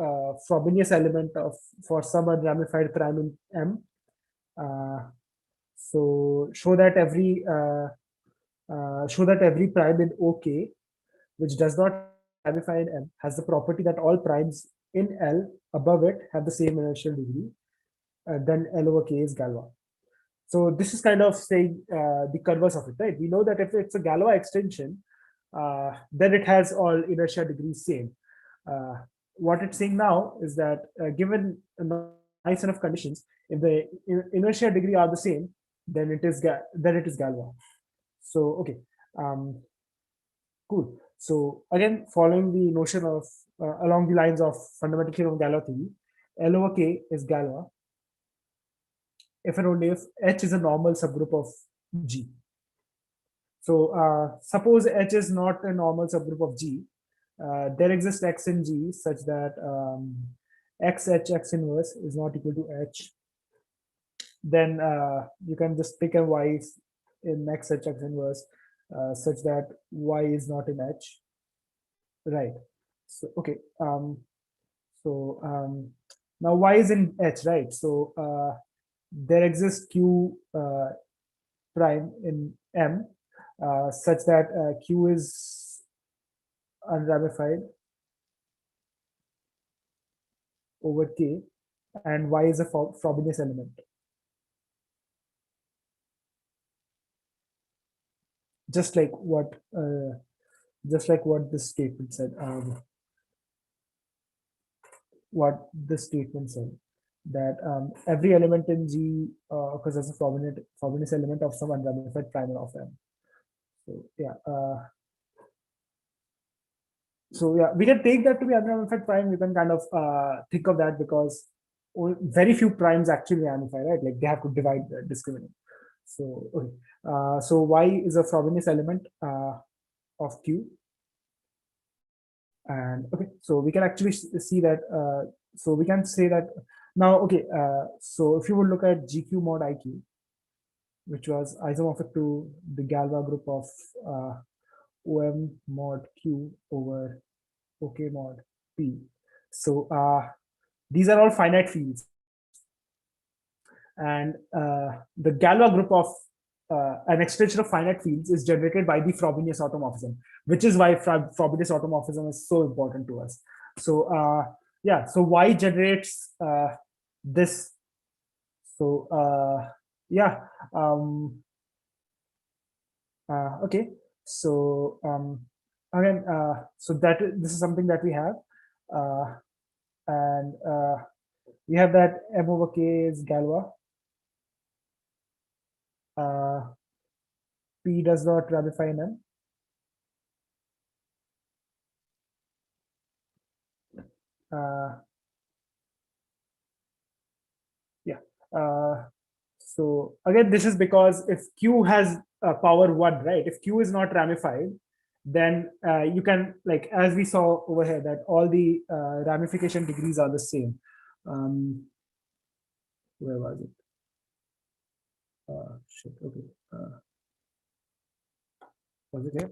A: Frobenius element of for some unramified prime in M. So show that every prime in OK, which does not ramify in M, has the property that all primes in L above it have the same inertial degree. Then L over K is Galois. So this is kind of saying the converse of it, right? We know that if it's a Galois extension, then it has all inertia degrees same. What it's saying now is that given a nice enough conditions, if the inertia degree are the same, then it is Galois. So okay, cool. So again, following the notion of along the lines of fundamental theorem of Gala theory, L over K is Galois if and only if H is a normal subgroup of G. So suppose H is not a normal subgroup of G, there exists X in G such that X inverse is not equal to H. Then you can just pick a Y in X inverse such that Y is not in H. Right. So okay. Now Y is in H, right? So there exists Q prime in M such that Q is unramified over K and Y is a Frobenius element. Just like what this statement said. What this statement said, that every element in G occurs as a Frobenius element of some unramified prime of M. So yeah, we can take that to be unramified prime. We can kind of think of that because very few primes actually ramify, right? Like they have to divide, discriminate. So okay, so Y is a Frobenius element of Q. And okay, so we can actually see that. So we can say that now. Okay, so if you would look at GQ mod IQ, which was isomorphic to the Galois group of OM mod Q over OK mod P. So these are all finite fields, and the Galois group of an extension of finite fields is generated by the Frobenius automorphism, which is why Frobenius automorphism is so important to us. So yeah, so Y generates this. So yeah, okay. So again, so this is something that we have, and we have that M over K is Galois. P does not ramify in M. So again, this is because if Q has power 1, right? If Q is not ramified, then you can, like, as we saw over here, that all the ramification degrees are the same. Where was it? Shit, okay. Was it here?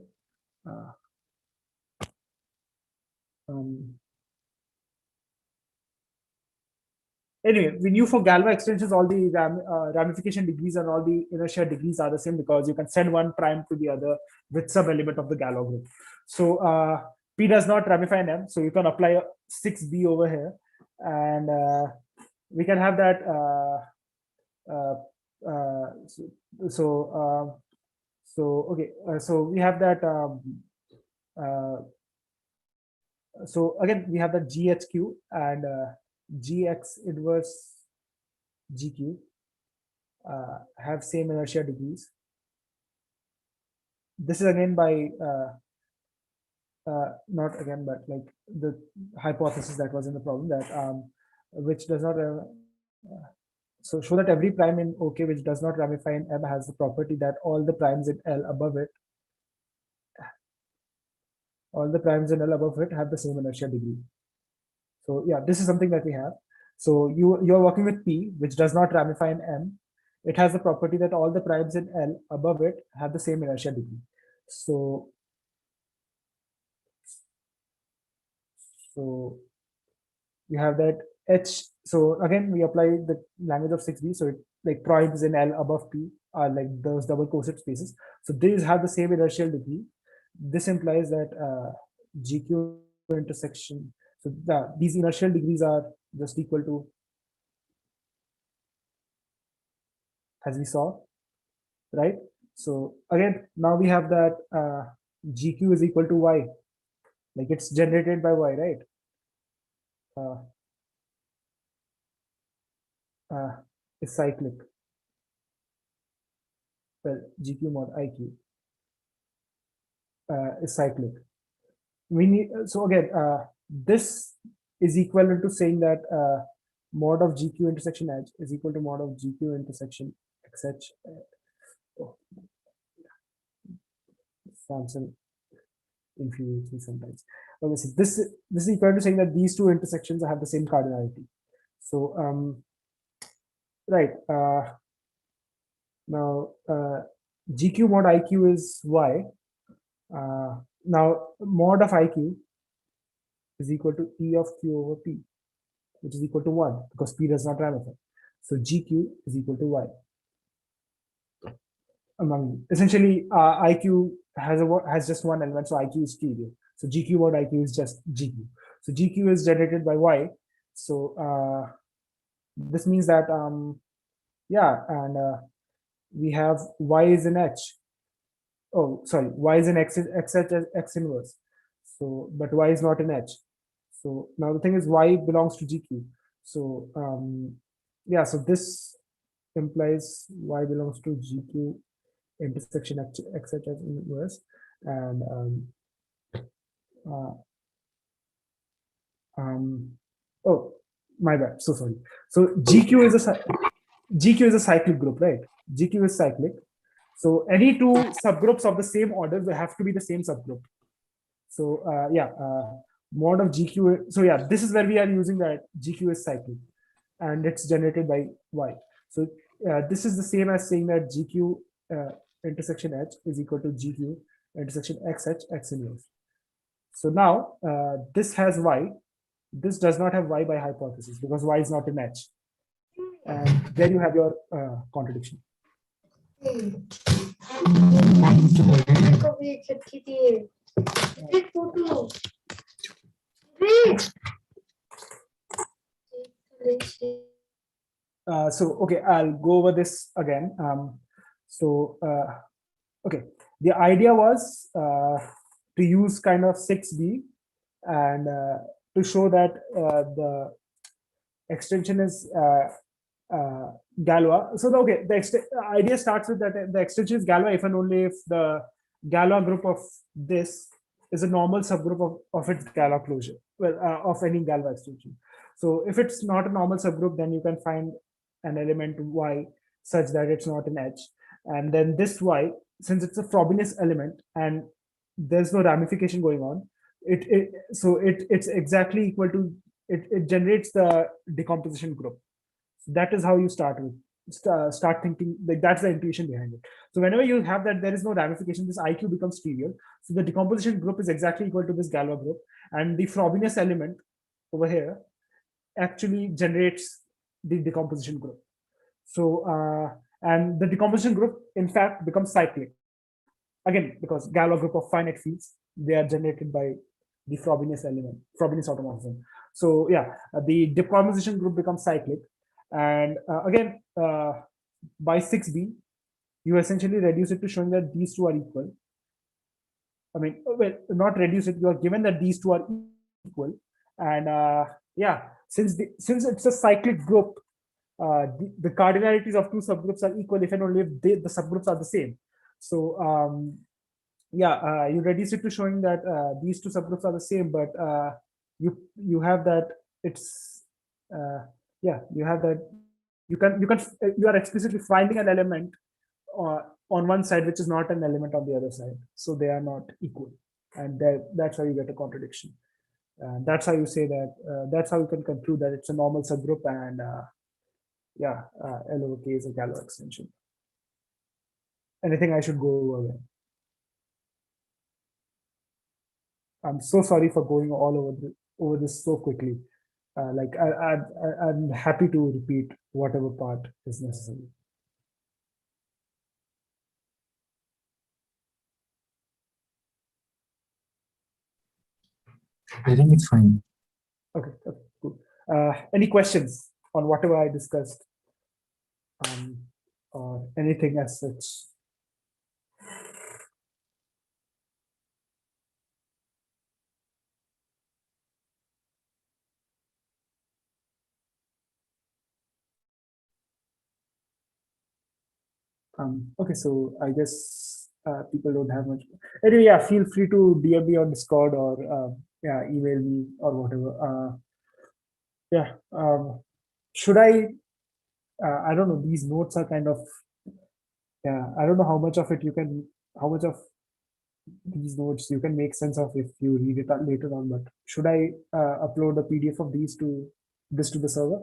A: Anyway, we knew for Galois extensions, all the ramification degrees and all the inertia degrees are the same because you can send one prime to the other with some element of the Galois group. So P does not ramify in M, so you can apply 6B over here, and we can have that. Okay, so we have that. So again, we have that GHQ and GX inverse GQ have same inertia degrees. This is again by not again, but like the hypothesis that was in the problem, that which does not so show that every prime in OK which does not ramify in M has the property that all the primes in L above it have the same inertia degree. So yeah, this is something that we have. So you are working with P, which does not ramify in M, it has the property that all the primes in L above it have the same inertial degree. So you have that H. So again, we apply the language of 6B. So it like primes in L above P are like those double coset spaces. So these have the same inertial degree. This implies that GQ intersection. So these inertial degrees are just equal to, as we saw, right? So again, now we have that GQ is equal to Y, like it's generated by Y, right? Is cyclic. Well, GQ mod IQ is cyclic. We need, so again, this is equivalent to saying that mod of GQ intersection H is equal to mod of GQ intersection XH. Samson infuriates me sometimes. Okay, so this is equal to saying that these two intersections have the same cardinality. So right, now GQ mod IQ is Y. Now mod of IQ is equal to E of Q over P, which is equal to 1 because P does not ramify. So GQ is equal to Y. Among essentially IQ has just one element, so IQ is trivial. So GQ mod IQ is just GQ. So GQ is generated by Y. So this means that yeah, and we have Y is in H. Oh, sorry, Y is in X inverse. So but Y is not in H. So now the thing is Y belongs to GQ. So yeah, so this implies Y belongs to GQ intersection XH inverse, and oh my bad, so sorry. So GQ is a cyclic group, right? GQ is cyclic. So any two subgroups of the same order will have to be the same subgroup. So yeah, mod of GQ. So yeah, this is where we are using that GQ is cyclic, and it's generated by Y. So this is the same as saying that GQ intersection H is equal to GQ intersection XH X inverse. So now this has Y. This does not have Y by hypothesis because Y is not in H. And there you have your contradiction. So okay, I'll go over this again. Okay, the idea was to use kind of 6B and to show that the extension is Galois. So okay, the idea starts with that the extension is Galois if and only if the Galois group of this is a normal subgroup of its Galois closure, well, of any Galois extension. So if it's not a normal subgroup, then you can find an element Y such that it's not an H. And then this Y, since it's a Frobenius element and there's no ramification going on, it's exactly equal to, it generates the decomposition group. That is how you start thinking, like that's the intuition behind it. So whenever you have that there is no ramification, this IQ becomes trivial. So the decomposition group is exactly equal to this Galois group, and the Frobenius element over here actually generates the decomposition group. So and the decomposition group in fact becomes cyclic again because Galois group of finite fields, they are generated by the Frobenius element, Frobenius automorphism. So yeah, the decomposition group becomes cyclic, and again by 6B you essentially reduce it to showing that these two are equal. I mean, well, not reduce it, you are given that these two are equal, and yeah, since it's a cyclic group, the cardinalities of two subgroups are equal if and only if the subgroups are the same. So yeah, you reduce it to showing that these two subgroups are the same, but you have that it's yeah, you have that you are explicitly finding an element on one side which is not an element on the other side, so they are not equal, and that's how you get a contradiction. That's how you say that. That's how you can conclude that it's a normal subgroup, and yeah, L over K is a Galois extension. Anything I should go over there? I'm so sorry for going all over this so quickly. I'm happy to repeat whatever part is necessary.
B: I think it's fine.
A: Okay, cool. Any questions on whatever I discussed, or anything as such? Okay, so I guess people don't have much. Anyway, yeah, feel free to DM me on Discord or yeah, email me or whatever. Yeah, should I? I don't know. These notes are kind of, yeah. I don't know how much of it you can, how much of these notes you can make sense of if you read it later on. But should I upload a PDF of these to the server?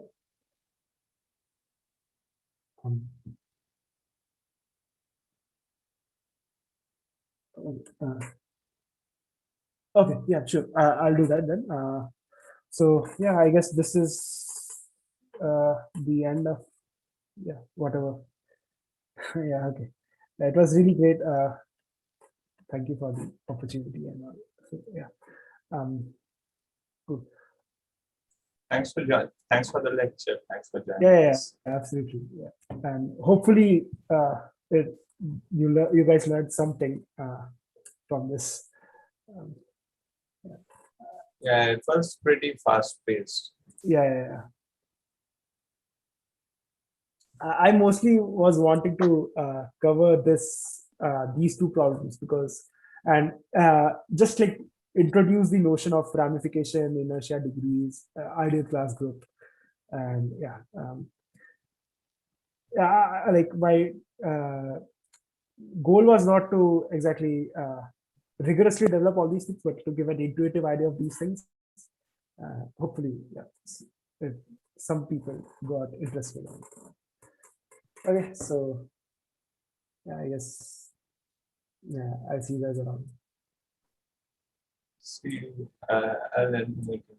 A: Um, uh, okay, yeah, sure. I'll do that then. So yeah, I guess this is the end of, yeah, whatever. Yeah, okay. It was really great. Thank you for the opportunity and all. So, yeah. Cool.
F: Thanks for joining. Thanks for the lecture. Thanks for joining.
A: Yeah,
F: us.
A: absolutely. Yeah. And hopefully, you guys learned something from this. Um,
F: Yeah, it was pretty fast paced.
A: yeah. I mostly was wanting to cover these two problems because, and just like introduce the notion of ramification, inertia degrees, ideal class group, and yeah, like my goal was not to exactly rigorously develop all these things, but to give an intuitive idea of these things. Hopefully, yeah, some people got interested. Okay, so yeah, I guess, yeah, I'll see you guys around.
F: See, I'll end the meeting.